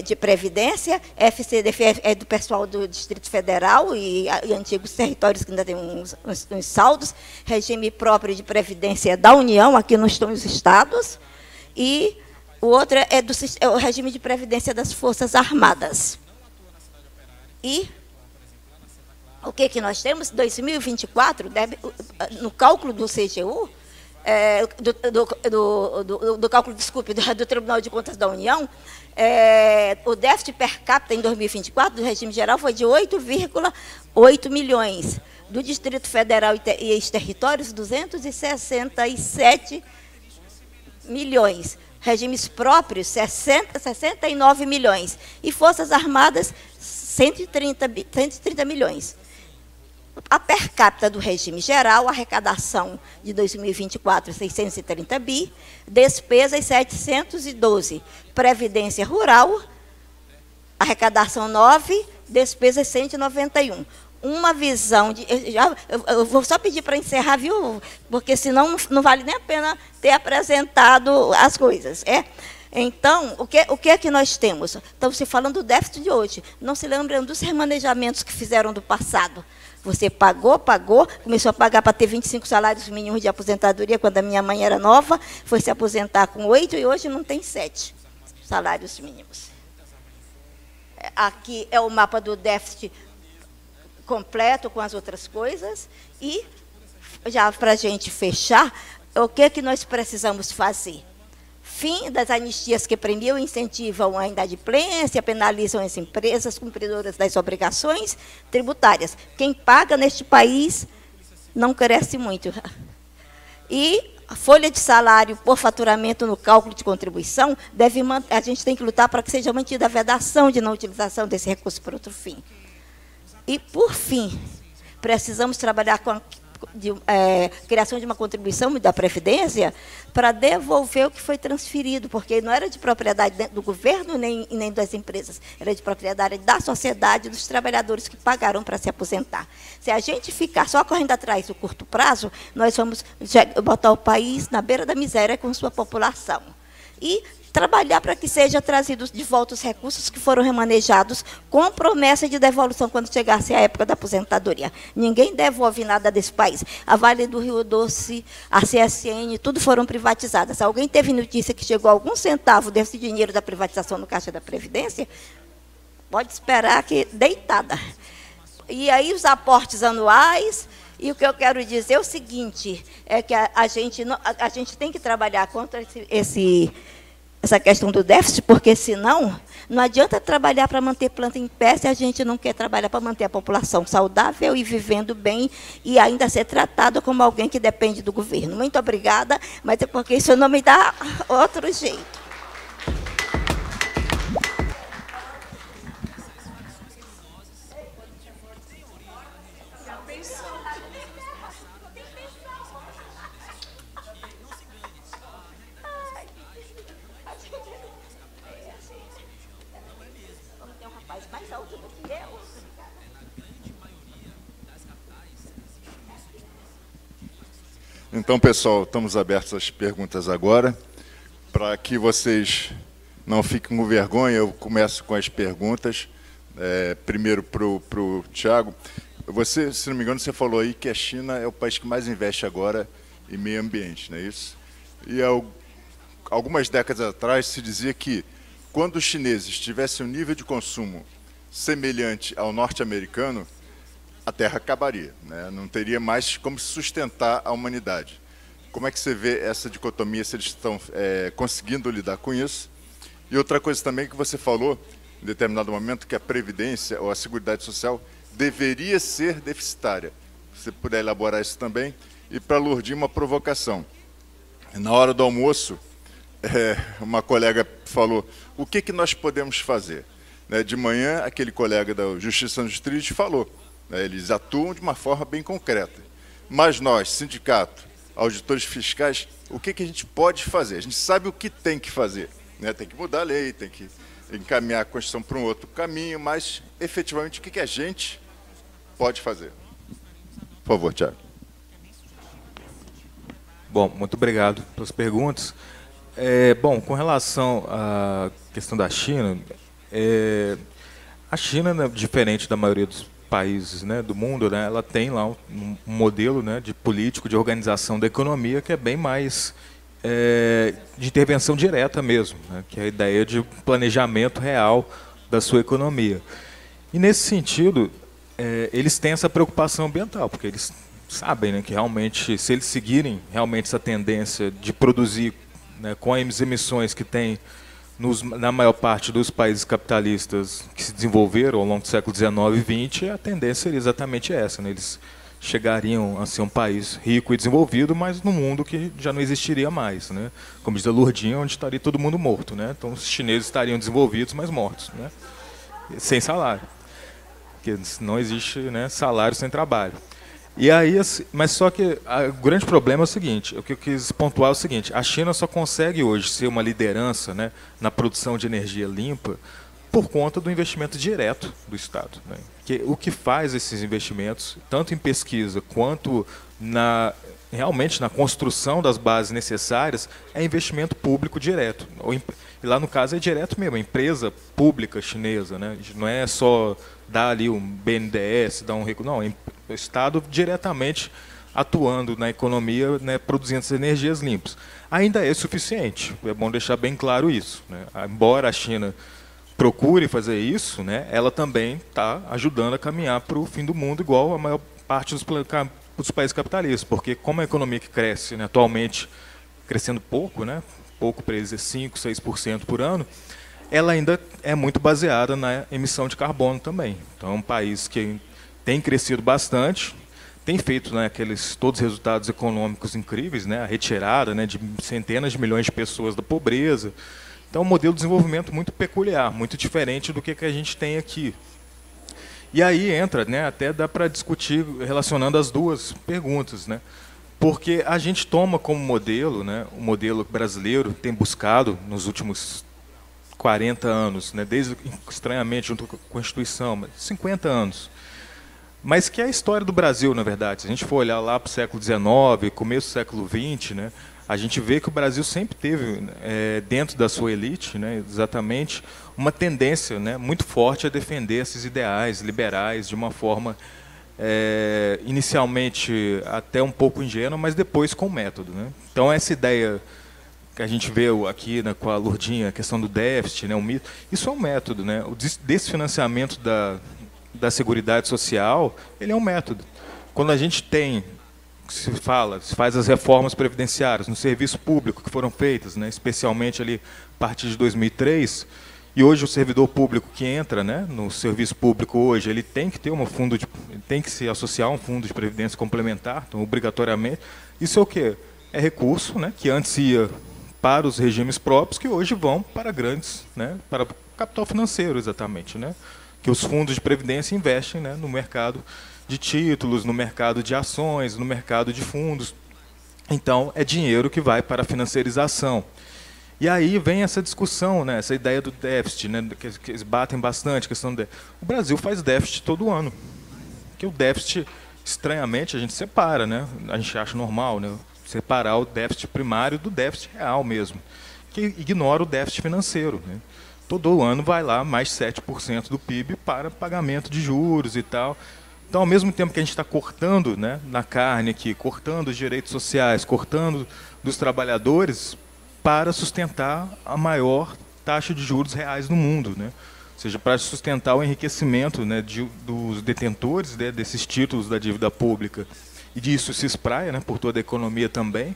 de Previdência, FCDF é do pessoal do Distrito Federal e antigos territórios que ainda tem uns saldos, regime próprio de Previdência da União, aqui não estão os estados, e o outro é o regime de Previdência das Forças Armadas. E o que nós temos? 2024, no cálculo do CGU, do cálculo, desculpe, do Tribunal de Contas da União, o déficit per capita em 2024 do regime geral foi de 8,8 milhões. Do Distrito Federal e os territórios, 267 milhões. Regimes próprios, 69 milhões. E Forças Armadas, 130 milhões. A per capita do regime geral, arrecadação de 2024, 630 bi, despesas 712. Previdência rural, arrecadação 9, despesas 191. Uma visão de... Eu vou só pedir para encerrar, viu? Porque senão não vale nem a pena ter apresentado as coisas. Então, o que é que nós temos? Estamos se falando do déficit de hoje. Não se lembram dos remanejamentos que fizeram do passado. Você pagou, começou a pagar para ter 25 salários mínimos de aposentadoria quando a minha mãe era nova, foi se aposentar com 8 e hoje não tem 7 salários mínimos. Aqui é o mapa do déficit completo com as outras coisas. E, já para a gente fechar, o que é que nós precisamos fazer? Fim das anistias que premiam e incentivam a inadimplência, penalizam as empresas cumpridoras das obrigações tributárias. Quem paga neste país não cresce muito. E a folha de salário por faturamento no cálculo de contribuição, a gente tem que lutar para que seja mantida a vedação de não utilização desse recurso para outro fim. E, por fim, precisamos trabalhar criação de uma contribuição da Previdência para devolver o que foi transferido, porque não era de propriedade do governo nem das empresas, era de propriedade da sociedade, dos trabalhadores que pagaram para se aposentar. Se a gente ficar só correndo atrás do curto prazo, nós vamos botar o país na beira da miséria com sua população. E trabalhar para que sejam trazidos de volta os recursos que foram remanejados com promessa de devolução quando chegasse a época da aposentadoria. Ninguém devolve nada desse país. A Vale do Rio Doce, a CSN, tudo foram privatizadas. Se alguém teve notícia que chegou algum centavo desse dinheiro da privatização no Caixa da Previdência, pode esperar que deitada. E aí os aportes anuais. E o que eu quero dizer é o seguinte, é que a gente tem que trabalhar contra essa questão do déficit, porque senão não adianta trabalhar para manter planta em pé se a gente não quer trabalhar para manter a população saudável e vivendo bem e ainda ser tratado como alguém que depende do governo. Muito obrigada, mas é porque isso não me dá outro jeito. Então, pessoal, estamos abertos às perguntas agora. Para que vocês não fiquem com vergonha, eu começo com as perguntas. Primeiro para o Thiago. Você, se não me engano, você falou aí que a China é o país que mais investe agora em meio ambiente, não é isso? E algumas décadas atrás se dizia que quando os chineses tivessem um nível de consumo semelhante ao norte-americano, a Terra acabaria, né? Não teria mais como sustentar a humanidade. Como é que você vê essa dicotomia, se eles estão conseguindo lidar com isso? E outra coisa também que você falou, em determinado momento, que a Previdência ou a Seguridade Social deveria ser deficitária. Se você puder elaborar isso também. E para a Lourdinha, uma provocação. Na hora do almoço, uma colega falou, o que nós podemos fazer? De manhã, aquele colega da Justiça nos Trilhos falou, eles atuam de uma forma bem concreta. Mas nós, sindicato, auditores fiscais, o que a gente pode fazer? A gente sabe o que tem que fazer. Tem que mudar a lei, tem que encaminhar a Constituição para um outro caminho, mas, efetivamente, o que a gente pode fazer? Por favor, Thiago. Bom, muito obrigado pelas perguntas. Bom, com relação à questão da China, a China, né, diferente da maioria dos países, né, do mundo, né, ela tem lá um modelo, né, de político, de organização da economia que é bem mais de intervenção direta mesmo, né, que é a ideia de planejamento real da sua economia. E nesse sentido, eles têm essa preocupação ambiental, porque eles sabem, né, que realmente, se eles seguirem realmente essa tendência de produzir, né, com as emissões que tem na maior parte dos países capitalistas que se desenvolveram ao longo do século XIX e XX, a tendência seria exatamente essa, né? Eles chegariam a ser um país rico e desenvolvido, mas num mundo que já não existiria mais, né? Como diz a Lourdinha, onde estaria todo mundo morto, né? Então os chineses estariam desenvolvidos, mas mortos, né? Sem salário, porque não existe, né, salário sem trabalho. E aí, mas só que o grande problema é o seguinte, o que eu quis pontuar é o seguinte, a China só consegue hoje ser uma liderança, né, na produção de energia limpa por conta do investimento direto do Estado, né? Que o que faz esses investimentos, tanto em pesquisa quanto realmente na construção das bases necessárias, é investimento público direto. E lá no caso é direto mesmo, a empresa pública chinesa, né? Não é só dar ali um BNDES, dar um recurso, não, o Estado diretamente atuando na economia, né, produzindo essas energias limpas. Ainda é suficiente, é bom deixar bem claro isso, né? Embora a China procure fazer isso, né, ela também está ajudando a caminhar para o fim do mundo, igual a maior parte dos países capitalistas, porque como a economia que cresce, né, atualmente crescendo pouco, né, pouco para eles é 5%, 6% por ano, ela ainda é muito baseada na emissão de carbono também. Então é um país que tem crescido bastante, tem feito, né, todos os resultados econômicos incríveis, né, a retirada, né, de centenas de milhões de pessoas da pobreza. Então é um modelo de desenvolvimento muito peculiar, muito diferente do que a gente tem aqui. E aí entra, né, até dá para discutir relacionando as duas perguntas, né? Porque a gente toma como modelo, né, o modelo brasileiro tem buscado nos últimos 40 anos, né, desde estranhamente junto com a Constituição, mas 50 anos. Mas que é a história do Brasil, na verdade. Se a gente for olhar lá para o século XIX, começo do século XX, né, a gente vê que o Brasil sempre teve, dentro da sua elite, né, exatamente, uma tendência, né, muito forte a defender esses ideais liberais de uma forma inicialmente até um pouco ingênua, mas depois com método, né? Então essa ideia que a gente vê aqui, né, com a Lourdinha, a questão do déficit, né, o mito, isso é um método, né? O desfinanciamento da Seguridade Social, ele é um método. Quando a gente tem, se faz as reformas previdenciárias no serviço público que foram feitas, né, especialmente ali a partir de 2003, e hoje o servidor público que entra, né, no serviço público hoje, ele tem que ter tem que se associar a um fundo de previdência complementar, então, obrigatoriamente. Isso é o quê? É recurso, né, que antes ia para os regimes próprios, que hoje vão para grandes, né, para o capital financeiro, exatamente, né, que os fundos de previdência investem, né, no mercado de títulos, no mercado de ações, no mercado de fundos. Então, é dinheiro que vai para a financiarização. E aí vem essa discussão, né, essa ideia do déficit, né, que eles batem bastante, a questão o Brasil faz déficit todo ano. Que o déficit, estranhamente, a gente separa, né, a gente acha normal, né, separar o déficit primário do déficit real mesmo, que ignora o déficit financeiro, né. Todo ano vai lá mais 7% do PIB para pagamento de juros e tal. Então, ao mesmo tempo que a gente está cortando, né, na carne aqui, cortando os direitos sociais, cortando dos trabalhadores, para sustentar a maior taxa de juros reais no mundo, né? Ou seja, para sustentar o enriquecimento, né, dos detentores, né, desses títulos da dívida pública. E disso se espraia, né, por toda a economia também.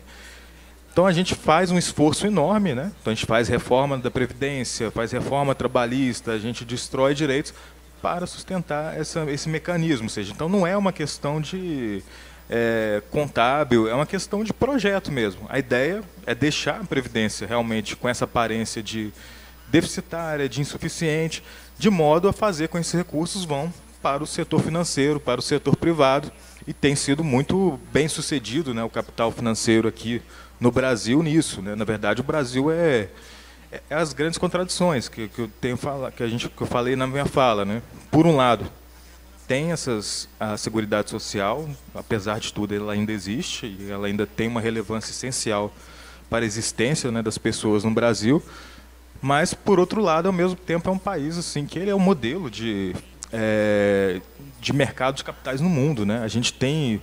Então a gente faz um esforço enorme, né? Então a gente faz reforma da Previdência, faz reforma trabalhista, a gente destrói direitos para sustentar esse mecanismo. Ou seja, então não é uma questão de contábil, é uma questão de projeto mesmo. A ideia é deixar a Previdência realmente com essa aparência de deficitária, de insuficiente, de modo a fazer com que esses recursos vão para o setor financeiro, para o setor privado, e tem sido muito bem sucedido, né, o capital financeiro aqui no Brasil nisso, né? Na verdade, o Brasil é as grandes contradições que eu falei na minha fala, né? Por um lado, tem a Seguridade Social, apesar de tudo, ela ainda existe e ela ainda tem uma relevância essencial para a existência, né, das pessoas no Brasil. Mas, por outro lado, ao mesmo tempo, é um país assim que ele é um modelo de mercado de capitais no mundo, né? A gente tem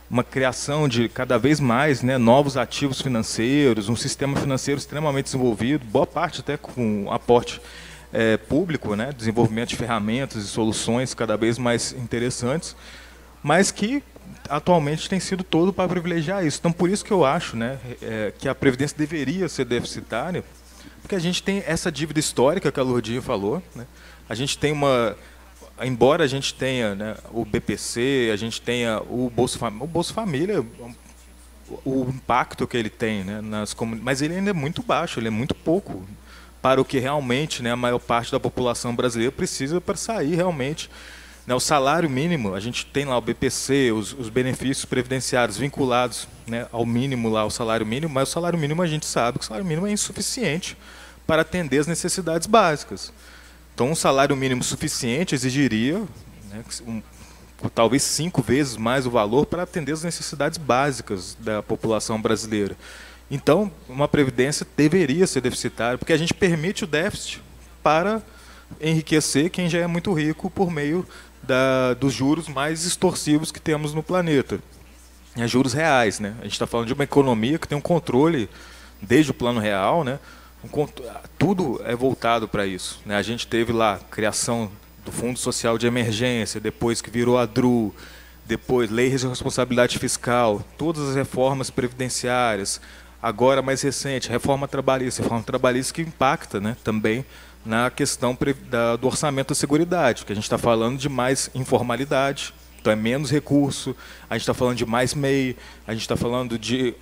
uma criação de cada vez mais, né, novos ativos financeiros, um sistema financeiro extremamente desenvolvido, boa parte até com aporte público, né, desenvolvimento de ferramentas e soluções cada vez mais interessantes, mas que atualmente tem sido todo para privilegiar isso. Então, por isso que eu acho, né, que a Previdência deveria ser deficitária, porque a gente tem essa dívida histórica que a Lourdinha falou, né, a gente tem embora a gente tenha, né, o BPC, a gente tenha o Bolsa Família, o impacto que ele tem, né, nas comunidades, mas ele ainda é muito baixo, ele é muito pouco para o que realmente, né, a maior parte da população brasileira precisa para sair realmente. Né, o salário mínimo, a gente tem lá o BPC, os benefícios previdenciários vinculados, né, ao mínimo lá, o salário mínimo, mas o salário mínimo a gente sabe que o salário mínimo é insuficiente para atender as necessidades básicas. Então, um salário mínimo suficiente exigiria, né, talvez 5 vezes mais o valor para atender as necessidades básicas da população brasileira. Então, uma previdência deveria ser deficitária, porque a gente permite o déficit para enriquecer quem já é muito rico por meio dos juros mais extorsivos que temos no planeta. Juros reais, né? A gente está falando de uma economia que tem um controle desde o Plano Real, né? Tudo é voltado para isso, né? A gente teve lá a criação do Fundo Social de Emergência, depois que virou a DRU, depois Lei de Responsabilidade Fiscal, todas as reformas previdenciárias, agora mais recente, reforma trabalhista que impacta, né, também na questão do orçamento da Seguridade, que a gente está falando de mais informalidade, Então é menos recurso, a gente está falando de mais MEI, a gente está falando de...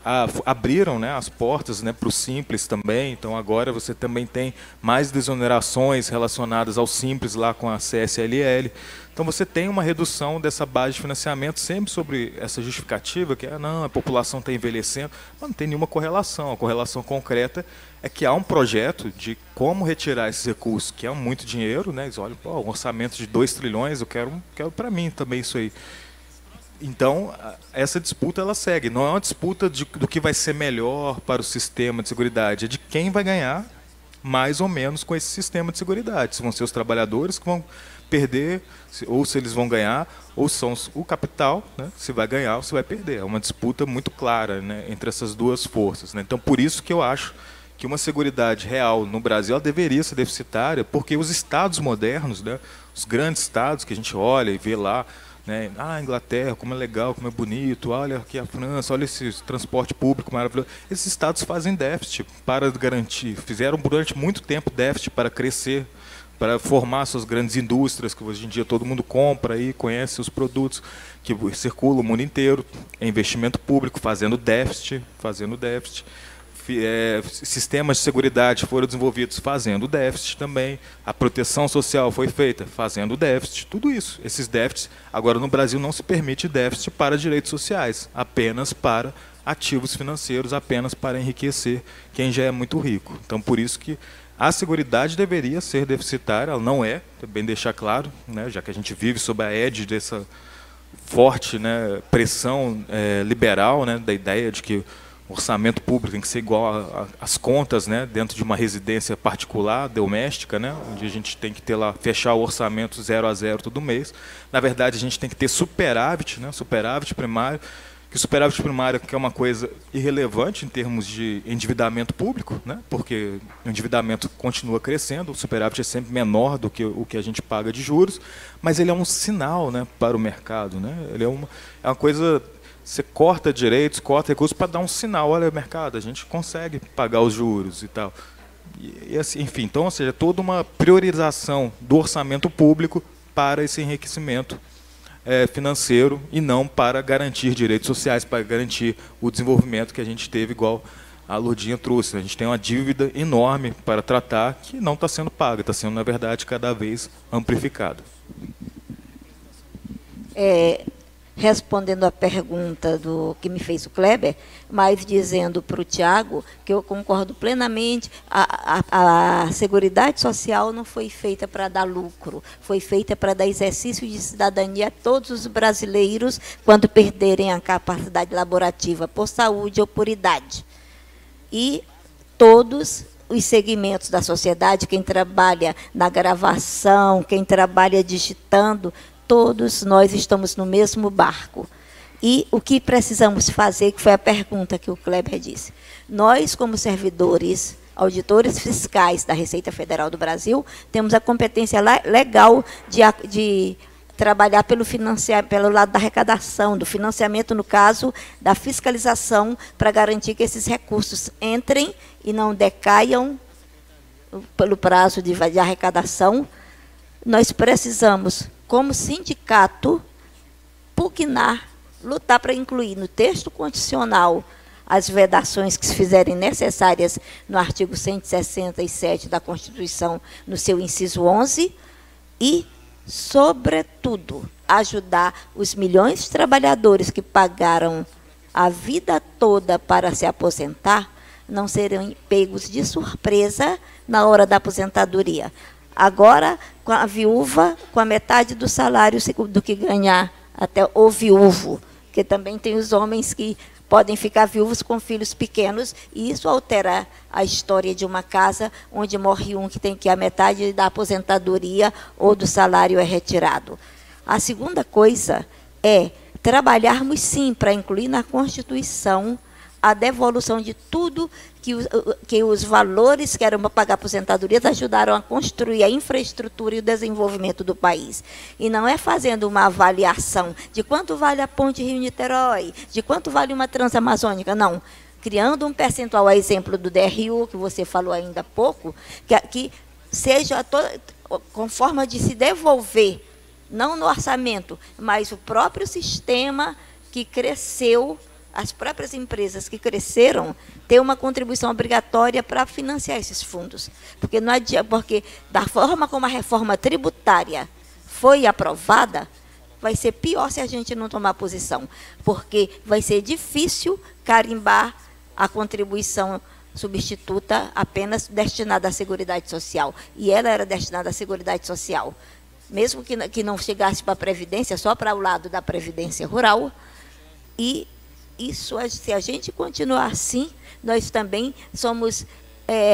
abriram, né, as portas, né, para o Simples também, então agora você também tem mais desonerações relacionadas ao Simples lá com a CSLL. Então você tem uma redução dessa base de financiamento sempre sobre essa justificativa, que não, a população está envelhecendo, mas não tem nenhuma correlação. A correlação concreta é que há um projeto de como retirar esses recursos, que é muito dinheiro, né? Eles olham, pô, um orçamento de 2 trilhões, eu quero para mim também isso aí. Então, essa disputa ela segue. Não é uma disputa do que vai ser melhor para o sistema de seguridade, é de quem vai ganhar mais ou menos com esse sistema de seguridade. Se vão ser os trabalhadores que vão perder, ou se eles vão ganhar, ou são o capital, né, se vai ganhar ou se vai perder. É uma disputa muito clara, né, entre essas duas forças, né? Então, por isso que eu acho que uma seguridade real no Brasil ela deveria ser deficitária, porque os estados modernos, né, os grandes estados que a gente olha e vê lá, né, a Inglaterra, como é legal, como é bonito, olha aqui a França, olha esse transporte público maravilhoso. Esses estados fazem déficit para garantir, fizeram durante muito tempo déficit para crescer, para formar suas grandes indústrias, que hoje em dia todo mundo compra e conhece os produtos que circulam o mundo inteiro, é investimento público, fazendo déficit. Sistemas de seguridade foram desenvolvidos fazendo déficit também, a proteção social foi feita fazendo déficit, tudo isso, esses déficits. Agora no Brasil não se permite déficit para direitos sociais, apenas para ativos financeiros, apenas para enriquecer quem já é muito rico. Então por isso que a seguridade deveria ser deficitária, ela não é, também deixar claro, né, já que a gente vive sob a égide dessa forte, né, pressão liberal, né, da ideia de que o orçamento público tem que ser igual às contas, né, dentro de uma residência particular, doméstica, né, onde a gente tem que ter lá, fechar o orçamento 0 a 0 todo mês. Na verdade, a gente tem que ter superávit, né, superávit primário, que o superávit primário que é uma coisa irrelevante em termos de endividamento público, né, porque o endividamento continua crescendo, o superávit é sempre menor do que o que a gente paga de juros, mas ele é um sinal, né, para o mercado, né, ele é uma coisa... Você corta direitos, corta recursos para dar um sinal, olha o mercado, a gente consegue pagar os juros e tal. E assim, enfim, então, ou seja, toda uma priorização do orçamento público para esse enriquecimento financeiro e não para garantir direitos sociais, para garantir o desenvolvimento que a gente teve, igual a Lourdinha trouxe. A gente tem uma dívida enorme para tratar que não está sendo paga, está sendo, na verdade, cada vez amplificada. Respondendo à pergunta do que me fez o Kleber, mas dizendo para o Tiago que eu concordo plenamente, a Seguridade Social não foi feita para dar lucro, foi feita para dar exercício de cidadania a todos os brasileiros quando perderem a capacidade laborativa por saúde ou por idade. E todos os segmentos da sociedade, quem trabalha na gravação, quem trabalha digitando, todos nós estamos no mesmo barco. E o que precisamos fazer, que foi a pergunta que o Kleber disse. Nós, como servidores, auditores fiscais da Receita Federal do Brasil, temos a competência legal de trabalhar pelo lado da arrecadação, do financiamento, no caso, da fiscalização, para garantir que esses recursos entrem e não decaiam pelo prazo de arrecadação. Nós precisamos, como sindicato, pugnar, lutar para incluir no texto constitucional as vedações que se fizerem necessárias no artigo 167 da Constituição, no seu inciso 11, e, sobretudo, ajudar os milhões de trabalhadores que pagaram a vida toda para se aposentar, não serem pegos de surpresa na hora da aposentadoria. Agora, com a viúva, com a metade do salário do que ganhar até o viúvo, que também tem os homens que podem ficar viúvos com filhos pequenos, e isso altera a história de uma casa onde morre um que tem que a metade da aposentadoria ou do salário é retirado. A segunda coisa é trabalharmos, sim, para incluir na Constituição a devolução de tudo que os valores que eram para pagar aposentadorias ajudaram a construir a infraestrutura e o desenvolvimento do país. E não é fazendo uma avaliação de quanto vale a ponte Rio-Niterói, de quanto vale uma transamazônica, não. Criando um percentual, a exemplo do DRU, que você falou ainda há pouco, que seja com forma de se devolver não no orçamento, mas o próprio sistema que cresceu, as próprias empresas que cresceram, ter uma contribuição obrigatória para financiar esses fundos. Porque não adianta, porque da forma como a reforma tributária foi aprovada, vai ser pior se a gente não tomar posição, porque vai ser difícil carimbar a contribuição substituta apenas destinada à Seguridade Social. E ela era destinada à Seguridade Social. Mesmo que não chegasse para a Previdência, só para o lado da Previdência Rural. E isso, se a gente continuar assim, nós também somos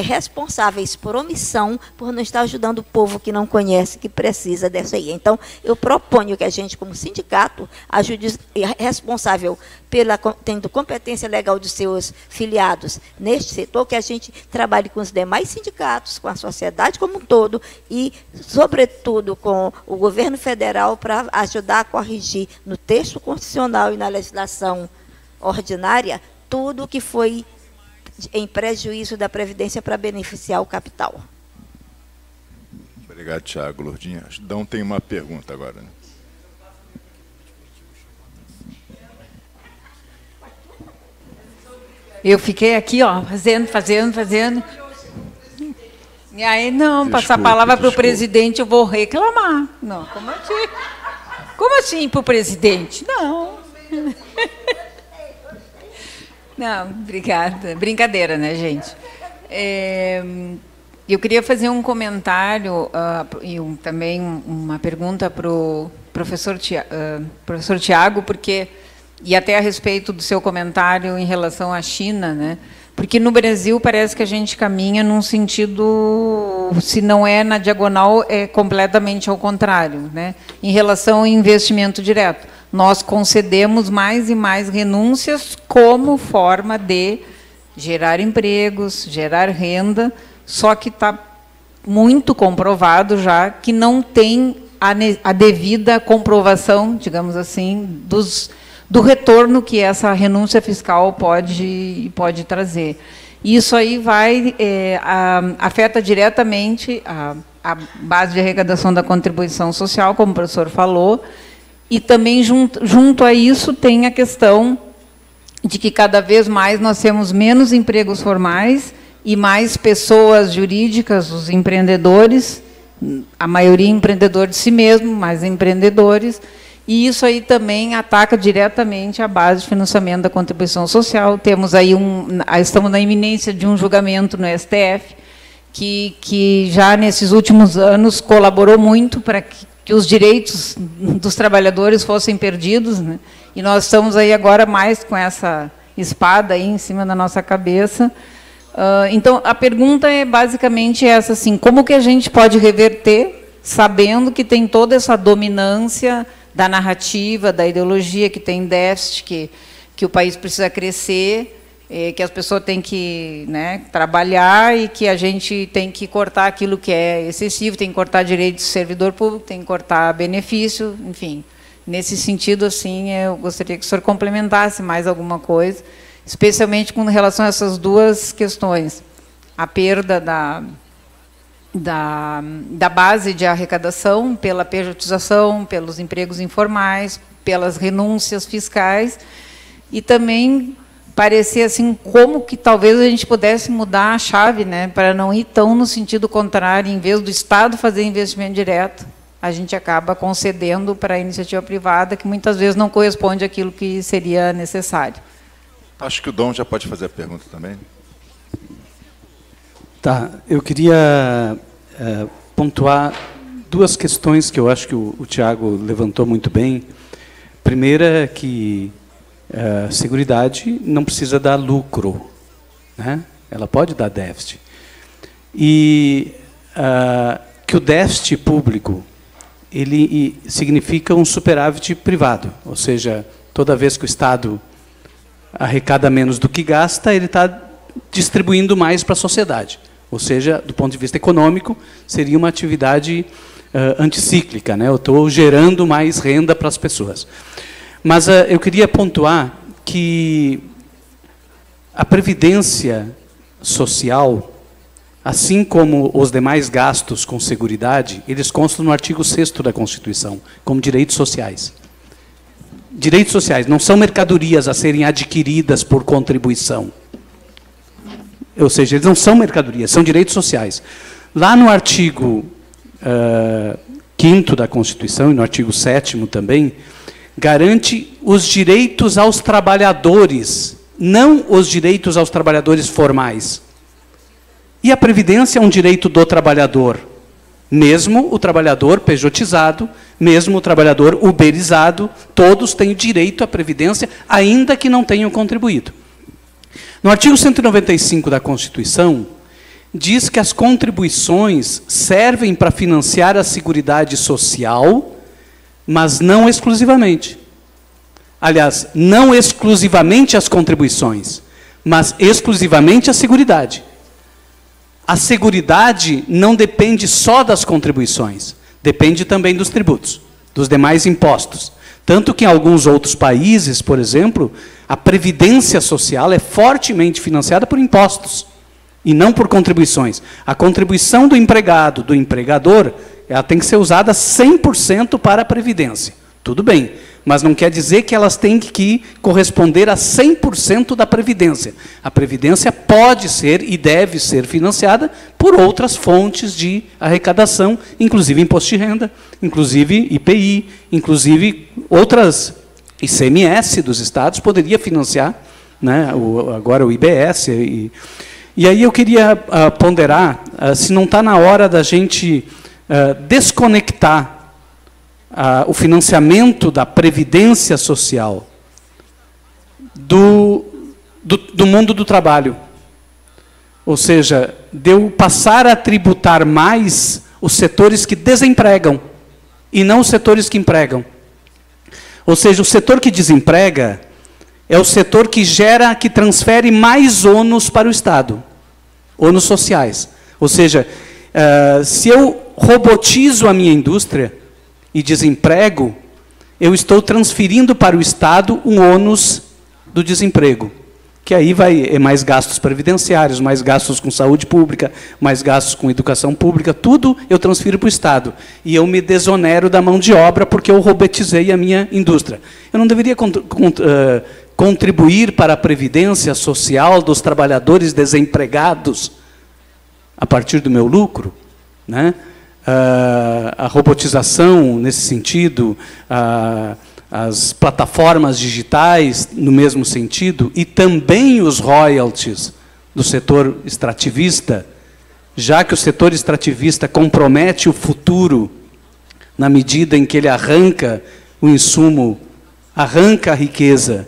responsáveis por omissão, por não estar ajudando o povo que não conhece, que precisa dessa aí. Então, eu proponho que a gente, como sindicato, ajude responsável tendo competência legal dos seus filiados neste setor, que a gente trabalhe com os demais sindicatos, com a sociedade como um todo e, sobretudo, com o governo federal para ajudar a corrigir no texto constitucional e na legislação ordinária tudo o que foi em prejuízo da Previdência para beneficiar o capital. Obrigado, Tiago. Lourdinha. Dão tem uma pergunta agora, né? Eu fiquei aqui, ó, fazendo. E aí, não, passar a palavra para o presidente, eu vou reclamar. Não, como assim? Como assim para o presidente? Não. Não, obrigada. Brincadeira, né, gente? Eu queria fazer um comentário e também uma pergunta para o professor Tiago, porque, e até a respeito do seu comentário em relação à China, né? Porque no Brasil parece que a gente caminha num sentido, se não é na diagonal, é completamente ao contrário, né? Em relação ao investimento direto. Nós concedemos mais e mais renúncias como forma de gerar empregos, gerar renda, só que está muito comprovado já que não tem a devida comprovação, digamos assim, do retorno que essa renúncia fiscal pode trazer. Isso aí afeta diretamente a base de arrecadação da contribuição social, como o professor falou, e também, junto a isso, tem a questão de que cada vez mais nós temos menos empregos formais e mais pessoas jurídicas, os empreendedores, a maioria empreendedor de si mesmo, mas empreendedores, e isso aí também ataca diretamente a base de financiamento da contribuição social. Temos aí estamos na iminência de um julgamento no STF, que já nesses últimos anos colaborou muito para que os direitos dos trabalhadores fossem perdidos, né? E nós estamos aí agora mais com essa espada aí em cima da nossa cabeça. Então, a pergunta é basicamente essa, assim, como que a gente pode reverter, sabendo que tem toda essa dominância da narrativa, da ideologia, que tem déficit, que o país precisa crescer, que as pessoas têm que, né, trabalhar e que a gente tem que cortar aquilo que é excessivo, tem que cortar direitos do servidor público, tem que cortar benefício, enfim. Nesse sentido, assim, eu gostaria que o senhor complementasse mais alguma coisa, especialmente com relação a essas duas questões. A perda da base de arrecadação pela pejotização, pelos empregos informais, pelas renúncias fiscais, e também parecer assim como que talvez a gente pudesse mudar a chave, né, para não ir tão no sentido contrário, em vez do Estado fazer investimento direto, a gente acaba concedendo para a iniciativa privada, que muitas vezes não corresponde àquilo que seria necessário. Acho que o Dom já pode fazer a pergunta também. Tá, eu queria pontuar duas questões que eu acho que o Tiago levantou muito bem. Primeira é que a Seguridade não precisa dar lucro, né? Ela pode dar déficit. E que o déficit público ele significa um superávit privado, ou seja, toda vez que o Estado arrecada menos do que gasta, ele está distribuindo mais para a sociedade. Ou seja, do ponto de vista econômico, seria uma atividade anticíclica, né? Eu estou gerando mais renda para as pessoas. Mas eu queria pontuar que a previdência social assim como os demais gastos com seguridade, eles constam no artigo 6º da Constituição, como direitos sociais. Direitos sociais não são mercadorias a serem adquiridas por contribuição. Ou seja, eles não são mercadorias, são direitos sociais. Lá no artigo 5º da Constituição, e no artigo 7º também, garante os direitos aos trabalhadores, não os direitos aos trabalhadores formais. E a Previdência é um direito do trabalhador, mesmo o trabalhador pejotizado, mesmo o trabalhador uberizado, todos têm direito à Previdência, ainda que não tenham contribuído. No artigo 195 da Constituição, diz que as contribuições servem para financiar a Seguridade Social, mas não exclusivamente. Aliás, não exclusivamente as contribuições, mas exclusivamente a Seguridade. A Seguridade não depende só das contribuições, depende também dos tributos, dos demais impostos. Tanto que em alguns outros países, por exemplo, a Previdência Social é fortemente financiada por impostos e não por contribuições. A contribuição do empregado, do empregador, ela tem que ser usada 100% para a Previdência. Tudo bem, mas não quer dizer que elas têm que corresponder a 100% da Previdência. A Previdência pode ser e deve ser financiada por outras fontes de arrecadação, inclusive imposto de renda, inclusive IPI, inclusive outras, ICMS dos estados poderia financiar, né, agora o IBS. E aí eu queria ponderar se não está na hora da gente desconectar o financiamento da Previdência Social do mundo do trabalho. Ou seja, de eu passar a tributar mais os setores que desempregam e não os setores que empregam. Ou seja, o setor que desemprega é o setor que gera, que transfere mais ônus para o Estado, ônus sociais. Ou seja, se eu robotizo a minha indústria e desemprego, eu estou transferindo para o Estado um ônus do desemprego, que aí vai mais gastos previdenciários, mais gastos com saúde pública, mais gastos com educação pública, tudo eu transfiro para o Estado. E eu me desonero da mão de obra porque eu robotizei a minha indústria. Eu não deveria contribuir para a Previdência Social dos trabalhadores desempregados a partir do meu lucro, né? A robotização nesse sentido, as plataformas digitais no mesmo sentido, e também os royalties do setor extrativista, já que o setor extrativista compromete o futuro na medida em que ele arranca o insumo, arranca a riqueza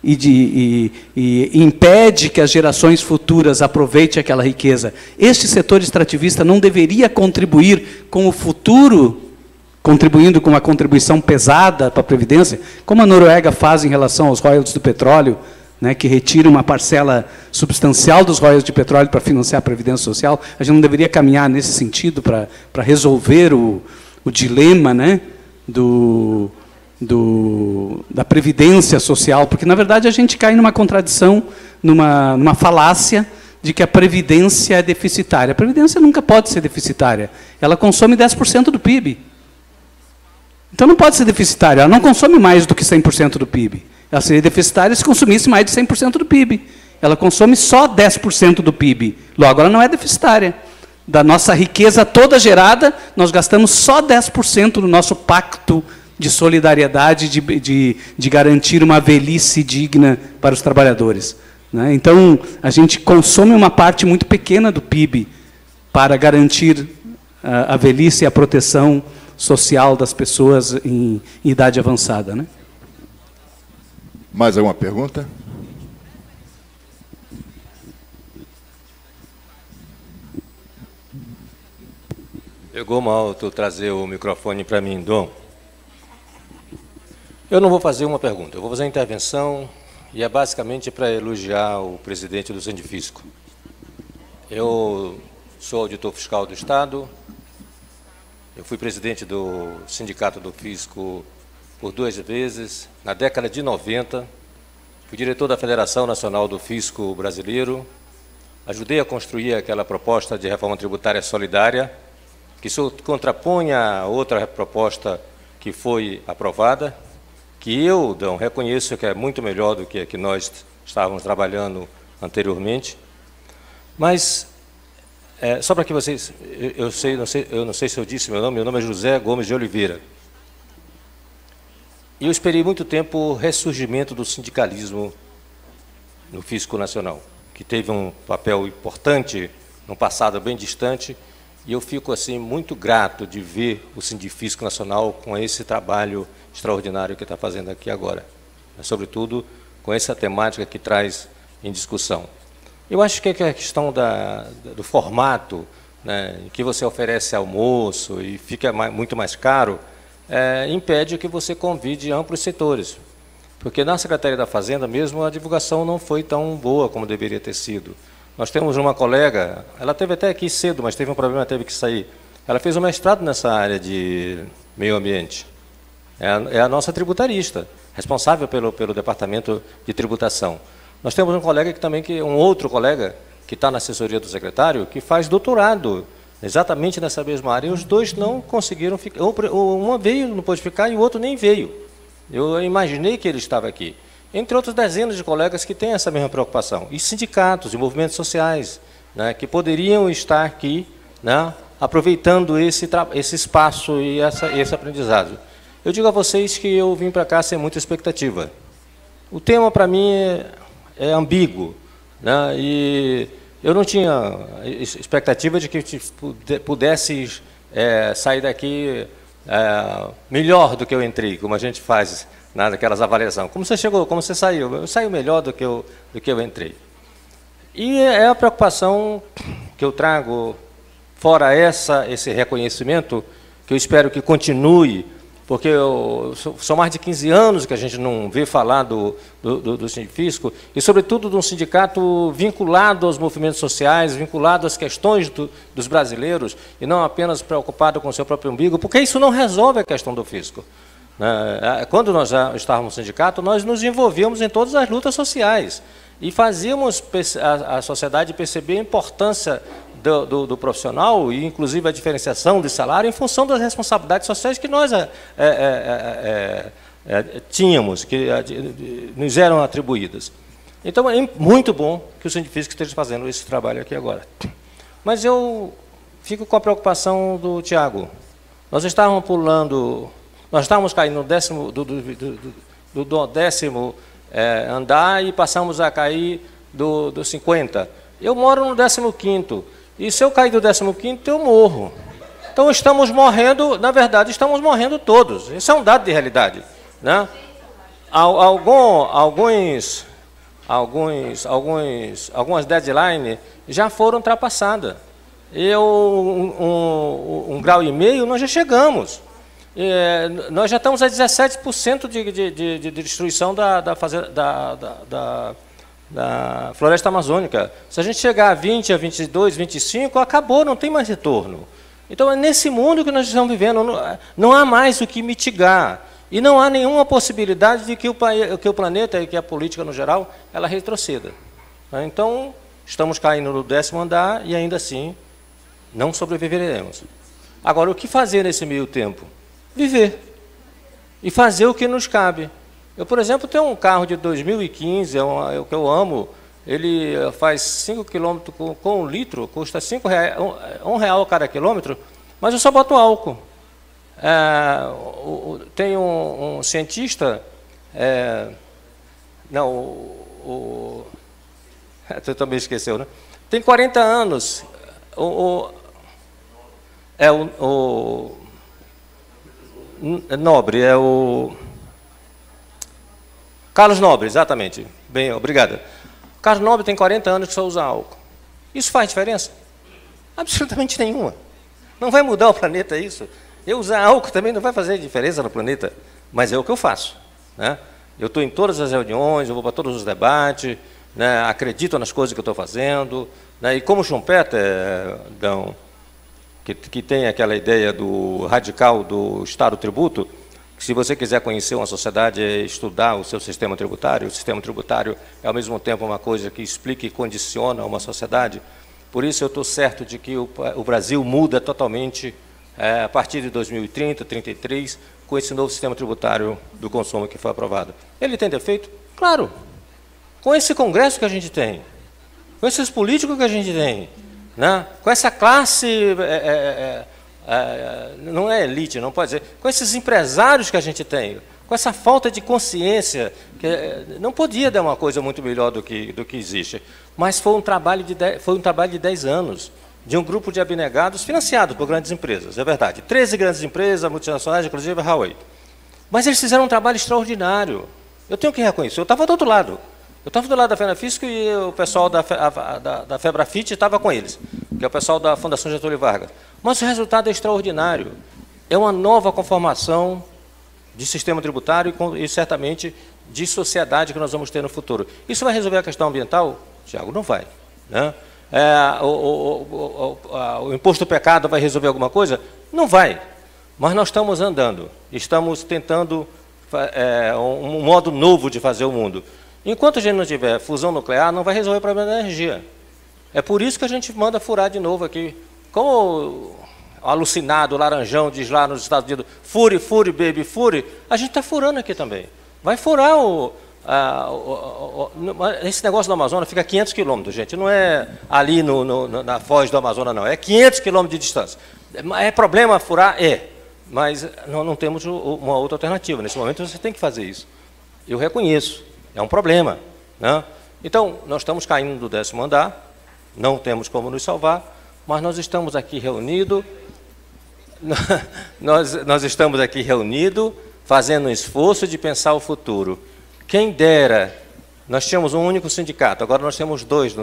e impede que as gerações futuras aproveitem aquela riqueza. Este setor extrativista não deveria contribuir com o futuro, contribuindo com uma contribuição pesada para a Previdência, como a Noruega faz em relação aos royalties do petróleo, né, que retira uma parcela substancial dos royalties de petróleo para financiar a Previdência Social. A gente não deveria caminhar nesse sentido para resolver o dilema, né, da Previdência Social, porque, na verdade, a gente cai numa contradição, numa falácia de que a Previdência é deficitária. A Previdência nunca pode ser deficitária. Ela consome 10% do PIB. Então, não pode ser deficitária. Ela não consome mais do que 100% do PIB. Ela seria deficitária se consumisse mais de 100% do PIB. Ela consome só 10% do PIB. Logo, ela não é deficitária. Da nossa riqueza toda gerada, nós gastamos só 10% no nosso pacto de solidariedade, de garantir uma velhice digna para os trabalhadores, né? Então, a gente consome uma parte muito pequena do PIB para garantir a velhice e a proteção social das pessoas em idade avançada, né? Mais alguma pergunta? Pegou mal tu trazer o microfone para mim, Dom. Eu não vou fazer uma pergunta, eu vou fazer uma intervenção, e é basicamente para elogiar o presidente do Sindifisco. Eu sou auditor fiscal do Estado, eu fui presidente do Sindicato do Fisco por 2 vezes, na década de 90, fui diretor da Federação Nacional do Fisco Brasileiro, ajudei a construir aquela proposta de reforma tributária solidária, que se contrapõe a outra proposta que foi aprovada, que eu, Dão, reconheço que é muito melhor do que a que nós estávamos trabalhando anteriormente. Mas, só para que vocês... Eu não sei se eu disse meu nome é José Gomes de Oliveira. E eu esperei muito tempo o ressurgimento do sindicalismo no Fisco Nacional, que teve um papel importante no passado bem distante, e eu fico assim muito grato de ver o Sindifisco Nacional com esse trabalho extraordinário que está fazendo aqui agora, mas, sobretudo com essa temática que traz em discussão. Eu acho que a questão do formato, né, em que você oferece almoço e fica muito mais caro, impede que você convide amplos setores, porque na Secretaria da Fazenda mesmo a divulgação não foi tão boa como deveria ter sido. Nós temos uma colega, ela teve até aqui cedo, mas teve um problema, teve que sair. Ela fez um mestrado nessa área de meio ambiente. É a nossa tributarista, responsável pelo departamento de tributação. Nós temos um colega um outro colega que está na assessoria do secretário, que faz doutorado exatamente nessa mesma área. E os dois não conseguiram ficar. Um veio, não pôde ficar, e o outro nem veio. Eu imaginei que ele estava aqui. Entre outras dezenas de colegas que têm essa mesma preocupação. E sindicatos e movimentos sociais, né, que poderiam estar aqui, né, aproveitando esse espaço e esse aprendizado. Eu digo a vocês que eu vim para cá sem muita expectativa. O tema, para mim, é ambíguo, né, e eu não tinha expectativa de que pudesse sair daqui melhor do que eu entrei, como a gente faz naquelas avaliações. Como você chegou, como você saiu? Eu saí melhor do que eu entrei. E é a preocupação que eu trago, fora esse reconhecimento, que eu espero que continue, porque são mais de 15 anos que a gente não vê falar do Sindifisco, e, sobretudo, de um sindicato vinculado aos movimentos sociais, vinculado às questões dos brasileiros, e não apenas preocupado com o seu próprio umbigo, porque isso não resolve a questão do fisco. Quando nós já estávamos no sindicato, nós nos envolvíamos em todas as lutas sociais e fazíamos a sociedade perceber a importância do profissional e, inclusive, a diferenciação de salário em função das responsabilidades sociais que nós tínhamos, que nos eram atribuídas. Então, é muito bom que o Sindifisco esteja fazendo esse trabalho aqui agora. Mas eu fico com a preocupação do Tiago. Nós estávamos caindo do 10º andar e passamos a cair do 50. Eu moro no 15º, e se eu cair do 15º, eu morro. Então estamos morrendo, na verdade, estamos morrendo todos. Isso é um dado de realidade, né? Algumas deadlines já foram ultrapassadas. Um grau e meio nós já chegamos. Nós já estamos a 17% de destruição da floresta amazônica. Se a gente chegar a 20, a 22, 25, acabou, não tem mais retorno. Então, é nesse mundo que nós estamos vivendo. Não há mais o que mitigar. E não há nenhuma possibilidade de que o planeta e que a política, no geral, ela retroceda. Então, estamos caindo no 10º andar e, ainda assim, não sobreviveremos. Agora, o que fazer nesse meio tempo? Viver. E fazer o que nos cabe. Eu, por exemplo, tenho um carro de 2015, o que eu amo. Ele faz 5 km com 1 litro, custa R$1 cada quilômetro, mas eu só boto álcool. Tem um cientista, você também esqueceu, né? Tem 40 anos, Nobre, o Carlos Nobre, exatamente. Bem, obrigado. Carlos Nobre tem 40 anos que só usa álcool. Isso faz diferença? Absolutamente nenhuma. Não vai mudar o planeta isso. Eu usar álcool também não vai fazer diferença no planeta, mas é o que eu faço, né? Eu estou em todas as reuniões, eu vou para todos os debates, né? Acredito nas coisas que eu estou fazendo, né? E como Schumpeter, que tem aquela ideia do radical do Estado-tributo, Se você quiser conhecer uma sociedade, é estudar o seu sistema tributário. O sistema tributário é, ao mesmo tempo, uma coisa que explica e condiciona uma sociedade. Por isso, eu estou certo de que o Brasil muda totalmente a partir de 2030, 2033, com esse novo sistema tributário do consumo que foi aprovado. Ele tem defeito? Claro. Com esse Congresso que a gente tem, com esses políticos que a gente tem, né? Com essa classe, não é elite, não pode dizer, com esses empresários que a gente tem, com essa falta de consciência, que não podia dar uma coisa muito melhor do que existe. Mas foi um trabalho de 10 anos, de um grupo de abnegados financiado por grandes empresas, é verdade. 13 grandes empresas, multinacionais, inclusive a Huawei. Mas eles fizeram um trabalho extraordinário. Eu tenho que reconhecer, eu estava do outro lado. Eu estava do lado da FENAFISCO e o pessoal da FEBRAFIT estava com eles, que é o pessoal da Fundação Getúlio Vargas. Mas o resultado é extraordinário. É uma nova conformação de sistema tributário e certamente de sociedade que nós vamos ter no futuro. Isso vai resolver a questão ambiental? Tiago, não vai. Né? O imposto do pecado vai resolver alguma coisa? Não vai. Mas nós estamos andando, estamos tentando um modo novo de fazer o mundo. Enquanto a gente não tiver fusão nuclear, não vai resolver o problema da energia. É por isso que a gente manda furar de novo aqui. Como o alucinado, o laranjão diz lá nos Estados Unidos, fure, fure, baby, fure, a gente está furando aqui também. Vai furar esse negócio do Amazonas fica a 500 quilômetros, gente. Não é ali na foz do Amazonas, não. É 500 quilômetros de distância. É problema furar? É. Mas não temos uma outra alternativa. Nesse momento você tem que fazer isso. Eu reconheço. É um problema. Né? Então, nós estamos caindo do 10º andar, não temos como nos salvar, mas nós estamos aqui reunidos, nós estamos aqui reunidos, fazendo um esforço de pensar o futuro. Quem dera, nós tínhamos um único sindicato, agora nós temos 2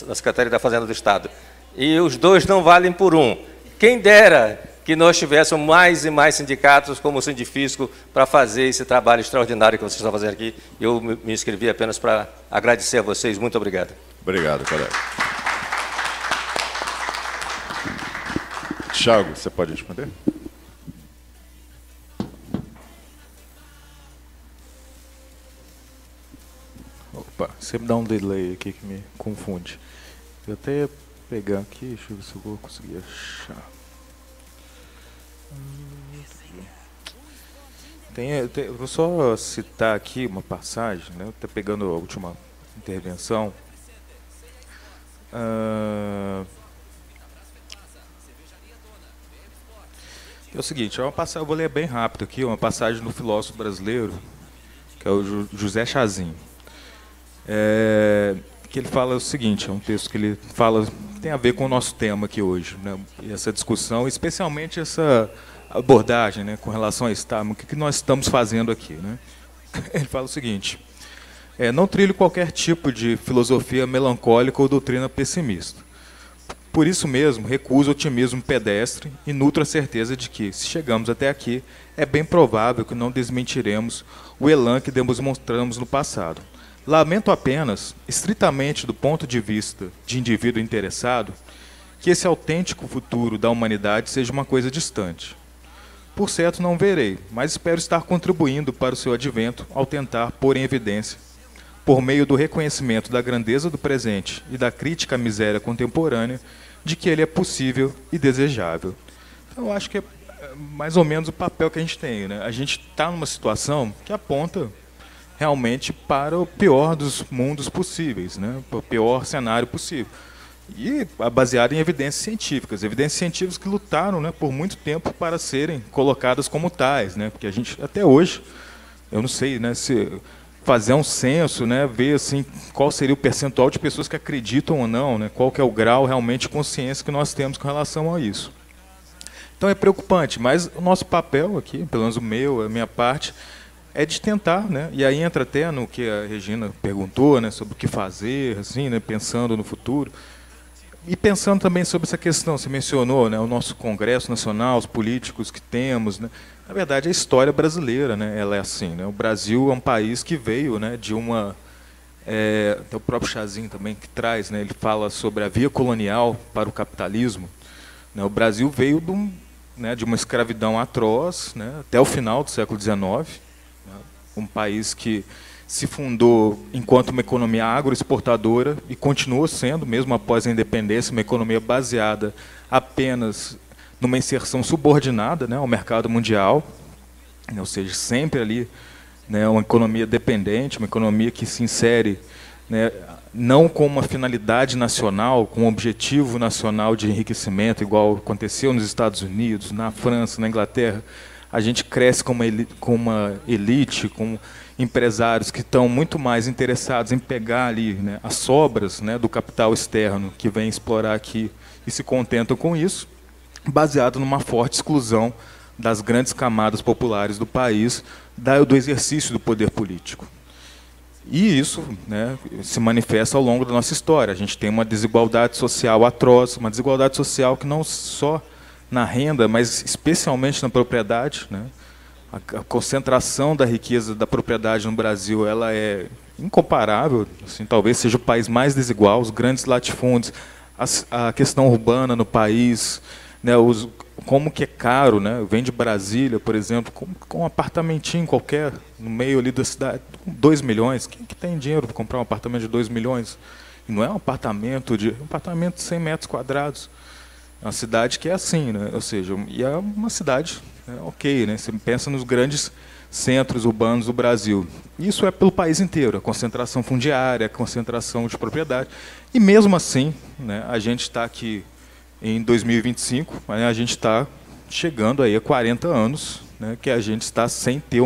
na Secretaria da Fazenda do Estado, e os 2 não valem por um. Quem dera que nós tivéssemos mais e mais sindicatos como o Sindifisco para fazer esse trabalho extraordinário que vocês estão fazendo aqui. Eu me inscrevi apenas para agradecer a vocês. Muito obrigado. Obrigado, colega. Tiago, você pode responder? Opa, sempre dá um delay aqui que me confunde. Eu até ia pegar aqui, deixa eu ver se eu vou conseguir achar. Vou só citar aqui uma passagem, né? Até pegando a última intervenção. É o seguinte, eu vou ler bem rápido aqui, uma passagem do filósofo brasileiro, que é o José Chazin. Que ele fala o seguinte, é um texto que ele fala, tem a ver com o nosso tema aqui hoje, né? E essa discussão, especialmente essa abordagem, né, com relação a Estado, o que nós estamos fazendo aqui, né? Ele fala o seguinte, não trilho qualquer tipo de filosofia melancólica ou doutrina pessimista. Por isso mesmo, recuso o otimismo pedestre e nutro a certeza de que, se chegamos até aqui, é bem provável que não desmentiremos o elan que demonstramos no passado. Lamento apenas, estritamente do ponto de vista de indivíduo interessado, que esse autêntico futuro da humanidade seja uma coisa distante. Por certo não verei, mas espero estar contribuindo para o seu advento ao tentar pôr em evidência, por meio do reconhecimento da grandeza do presente e da crítica à miséria contemporânea, de que ele é possível e desejável. Então, eu acho que é mais ou menos o papel que a gente tem, né? A gente está numa situação que aponta realmente para o pior dos mundos possíveis, né? O pior cenário possível. E baseado em evidências científicas que lutaram, né, por muito tempo para serem colocadas como tais, né? Porque a gente, até hoje, eu não sei, né, se fazer um censo, né, ver assim, qual seria o percentual de pessoas que acreditam ou não, né, qual que é o grau realmente de consciência que nós temos com relação a isso. Então é preocupante, mas o nosso papel aqui, pelo menos o meu, a minha parte, é de tentar, né, e aí entra até no que a Regina perguntou, né, sobre o que fazer, assim, né, pensando no futuro. E pensando também sobre essa questão, você mencionou, né, o nosso Congresso Nacional, os políticos que temos, né, na verdade a história brasileira, né, ela é assim, né, o Brasil é um país que veio, né, de uma, tem o próprio Chazin também que traz, né, ele fala sobre a via colonial para o capitalismo, né, o Brasil veio né, de uma escravidão atroz, né, até o final do século XIX, né, um país que se fundou enquanto uma economia agroexportadora e continuou sendo, mesmo após a independência, uma economia baseada apenas numa inserção subordinada, né, ao mercado mundial, ou seja, sempre ali, né, uma economia dependente, uma economia que se insere, né, não com uma finalidade nacional, com um objetivo nacional de enriquecimento, igual aconteceu nos Estados Unidos, na França, na Inglaterra. A gente cresce com uma elite, com empresários que estão muito mais interessados em pegar ali, né, as sobras, né, do capital externo que vem explorar aqui e se contentam com isso, baseado numa forte exclusão das grandes camadas populares do país do exercício do poder político. E isso, né, se manifesta ao longo da nossa história. A gente tem uma desigualdade social atroz, uma desigualdade social que não só na renda, mas especialmente na propriedade, né? A concentração da riqueza da propriedade no Brasil, ela é incomparável, assim, talvez seja o país mais desigual, os grandes latifúndios, a questão urbana no país, né, como que é caro, né? Vem de Brasília, por exemplo, com um apartamentinho qualquer no meio ali da cidade, 2 milhões. Quem que tem dinheiro para comprar um apartamento de 2 milhões? E não é um apartamento de 100 metros quadrados. É uma cidade que é assim, né? Ou seja, e é uma cidade, né, ok, né? Você pensa nos grandes centros urbanos do Brasil. Isso é pelo país inteiro, a concentração fundiária, a concentração de propriedade. E mesmo assim, né, a gente está aqui em 2025, né, a gente está chegando aí a 40 anos, né, que a gente está sem ter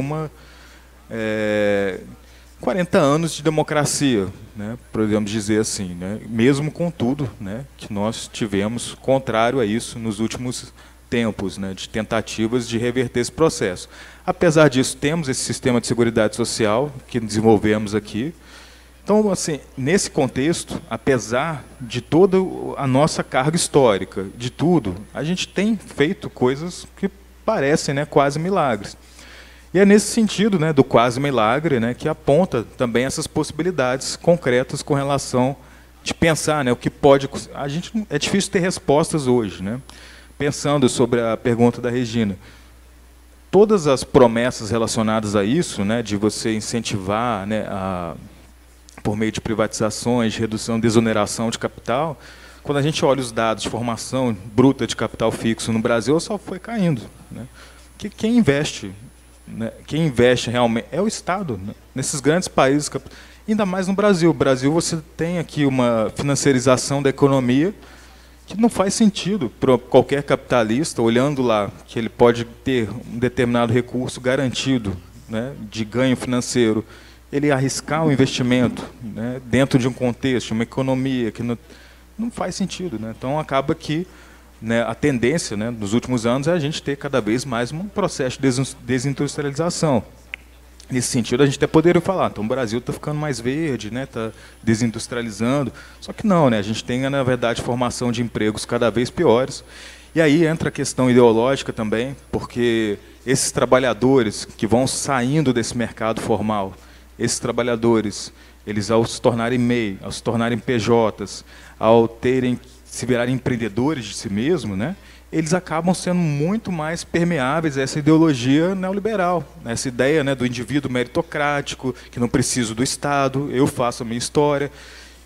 40 anos de democracia, né, podemos dizer assim, né, mesmo com tudo, né, que nós tivemos contrário a isso nos últimos tempos, né, de tentativas de reverter esse processo. Apesar disso, temos esse sistema de seguridade social que desenvolvemos aqui. Então, assim, nesse contexto, apesar de toda a nossa carga histórica, de tudo, a gente tem feito coisas que parecem, né, quase milagres. E é nesse sentido, né, do quase milagre, né, que aponta também essas possibilidades concretas com relação de pensar, né, o que pode... É difícil ter respostas hoje, né? Pensando sobre a pergunta da Regina, todas as promessas relacionadas a isso, né, de você incentivar, né, por meio de privatizações, de redução, desoneração de capital, quando a gente olha os dados de formação bruta de capital fixo no Brasil, só foi caindo, né? Quem investe, né, quem investe realmente é o Estado, né? Nesses grandes países, ainda mais no Brasil. No Brasil você tem aqui uma financiarização da economia que não faz sentido para qualquer capitalista, olhando lá que ele pode ter um determinado recurso garantido, né, de ganho financeiro, ele arriscar o investimento, né, dentro de um contexto, uma economia que não faz sentido, né? Então acaba que, né, a tendência, né, nos últimos anos é a gente ter cada vez mais um processo de desindustrialização. Nesse sentido, a gente até poderia falar, então o Brasil está ficando mais verde, né, está desindustrializando, só que não, né, a gente tem, na verdade, formação de empregos cada vez piores. E aí entra a questão ideológica também, porque esses trabalhadores que vão saindo desse mercado formal, esses trabalhadores, eles ao se tornarem MEI, ao se tornarem PJs, ao se virarem empreendedores de si mesmos, né, eles acabam sendo muito mais permeáveis a essa ideologia neoliberal, essa ideia, né, do indivíduo meritocrático, que não preciso do Estado, eu faço a minha história.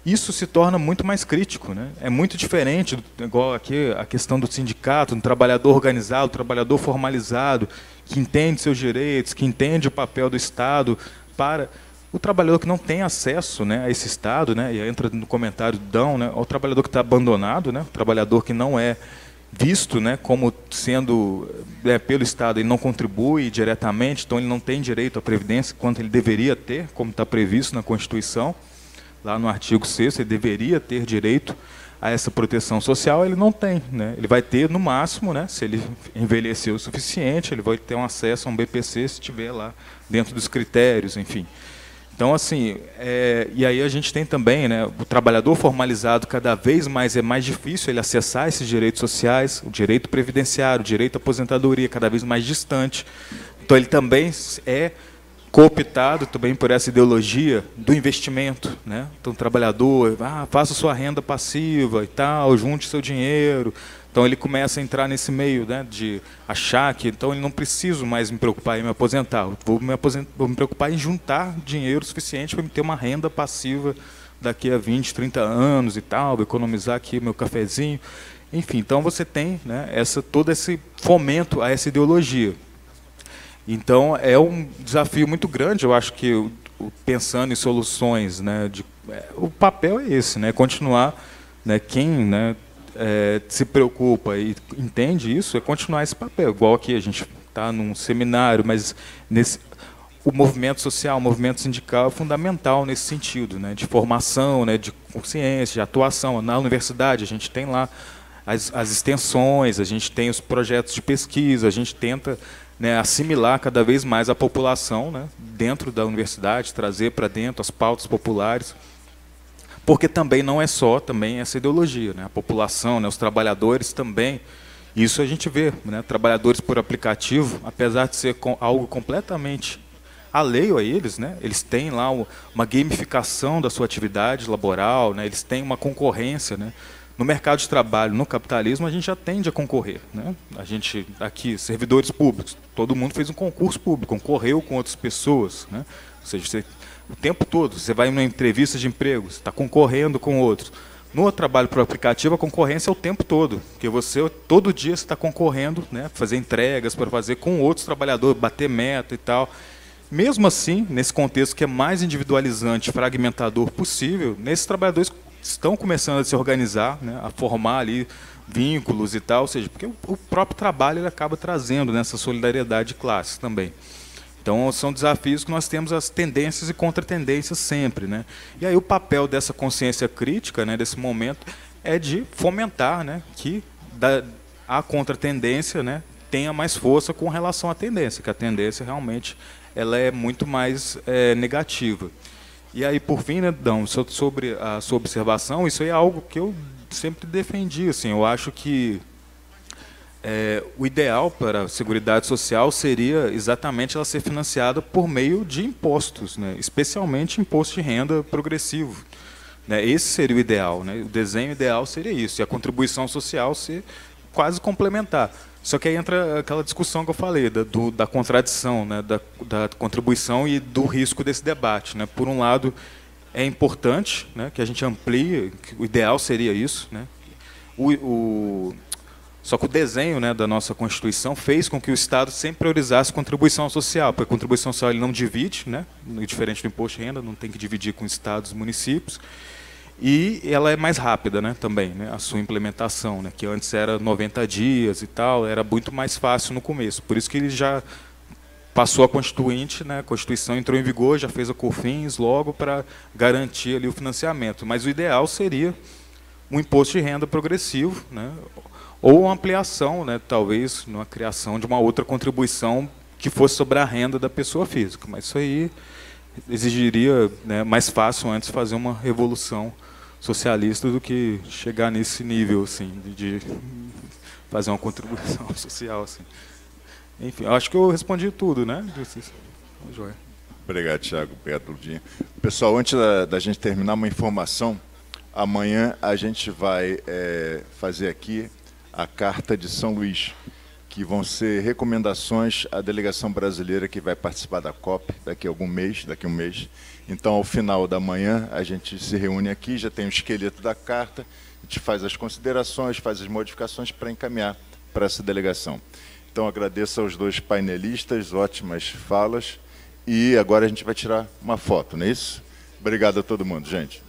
Isso se torna muito mais crítico, né? É muito diferente, igual aqui a questão do sindicato, do trabalhador organizado, do trabalhador formalizado, que entende seus direitos, que entende o papel do Estado para o trabalhador que não tem acesso, né, a esse Estado, né, e entra no comentário do Dão, né, o trabalhador que está abandonado, né, o trabalhador que não é visto, né, como sendo, pelo Estado, ele não contribui diretamente, então ele não tem direito à previdência quanto ele deveria ter, como está previsto na Constituição, lá no artigo 6º, ele deveria ter direito a essa proteção social, ele não tem, né? Ele vai ter, no máximo, né, se ele envelhecer o suficiente, ele vai ter um acesso a um BPC se estiver lá dentro dos critérios, enfim. Então, assim, e aí a gente tem também, né, o trabalhador formalizado, cada vez mais é mais difícil ele acessar esses direitos sociais, o direito previdenciário, o direito à aposentadoria, cada vez mais distante. Então, ele também é cooptado também por essa ideologia do investimento, né? Então, o trabalhador, faça sua renda passiva e tal, junte seu dinheiro. Então, ele começa a entrar nesse meio, né, de achar que, então, ele não preciso mais me preocupar em me aposentar. Vou me preocupar em juntar dinheiro suficiente para ter uma renda passiva daqui a 20, 30 anos e tal, vou economizar aqui meu cafezinho. Enfim, então você tem, né, todo esse fomento a essa ideologia. Então, é um desafio muito grande, eu acho que, pensando em soluções, né, o papel é esse, né, continuar, né, quem, né, se preocupa e entende isso, é continuar esse papel. Igual aqui, a gente está num seminário, mas o movimento social, o movimento sindical é fundamental nesse sentido, né, de formação, né, de consciência, de atuação. Na universidade, a gente tem lá as extensões, a gente tem os projetos de pesquisa, a gente tenta, né, assimilar cada vez mais a população, né, dentro da universidade, trazer para dentro as pautas populares, porque também não é só também essa ideologia, né, a população, né, os trabalhadores também, isso a gente vê, né, trabalhadores por aplicativo, apesar de ser algo completamente alheio a eles, né, eles têm lá uma gamificação da sua atividade laboral, né, eles têm uma concorrência, né. No mercado de trabalho, no capitalismo, a gente já tende a concorrer, né? A gente, aqui, servidores públicos, todo mundo fez um concurso público, concorreu com outras pessoas, né? Ou seja, o tempo todo, você vai em uma entrevista de emprego, você está concorrendo com outros. No trabalho por aplicativo, a concorrência é o tempo todo, porque você, todo dia, você está concorrendo, né? Fazer entregas, para fazer com outros trabalhadores, bater meta e tal. Mesmo assim, nesse contexto que é mais individualizante, fragmentador possível, nesses trabalhadores estão começando a se organizar, né, a formar ali vínculos e tal, ou seja, porque o próprio trabalho ele acaba trazendo nessa solidariedade de classes também. Então, são desafios que nós temos as tendências e contratendências sempre, né? E aí o papel dessa consciência crítica, né, desse momento, é de fomentar, né, que a contratendência, né, tenha mais força com relação à tendência, que a tendência realmente ela é muito mais negativa. E aí, por fim, né, Dão, sobre a sua observação, isso aí é algo que eu sempre defendi. Assim, eu acho que o ideal para a Seguridade Social seria exatamente ela ser financiada por meio de impostos, né, especialmente imposto de renda progressivo. Né, esse seria o ideal. Né, o desenho ideal seria isso, e a contribuição social ser quase complementar. Só que aí entra aquela discussão que eu falei, da contradição, né, da contribuição e do risco desse debate. Né. Por um lado, é importante, né, que a gente amplie, o ideal seria isso. Né. Só que o desenho, né, da nossa Constituição fez com que o Estado sempre priorizasse contribuição social, porque a contribuição social ele não divide, né, diferente do imposto de renda, não tem que dividir com estados e municípios. E ela é mais rápida, né, também, né, a sua implementação, né, que antes era 90 dias e tal, era muito mais fácil no começo. Por isso que ele já passou a Constituinte, né, a Constituição entrou em vigor, já fez a COFINS logo para garantir ali o financiamento. Mas o ideal seria um imposto de renda progressivo, né, ou uma ampliação, né, talvez, uma criação de uma outra contribuição que fosse sobre a renda da pessoa física. Mas isso aí exigiria, né, mais fácil antes fazer uma revolução socialista do que chegar nesse nível assim, de fazer uma contribuição social. Assim. Enfim, acho que eu respondi tudo, né? Joia. Obrigado, Thiago. Obrigado, Ludinha. Pessoal, antes da gente terminar, uma informação. Amanhã a gente vai fazer aqui a Carta de São Luís, que vão ser recomendações à delegação brasileira que vai participar da COP daqui a um mês. Então, ao final da manhã, a gente se reúne aqui, já tem o esqueleto da carta, a gente faz as considerações, faz as modificações para encaminhar para essa delegação. Então, agradeço aos dois painelistas, ótimas falas, e agora a gente vai tirar uma foto, não é isso? Obrigado a todo mundo, gente.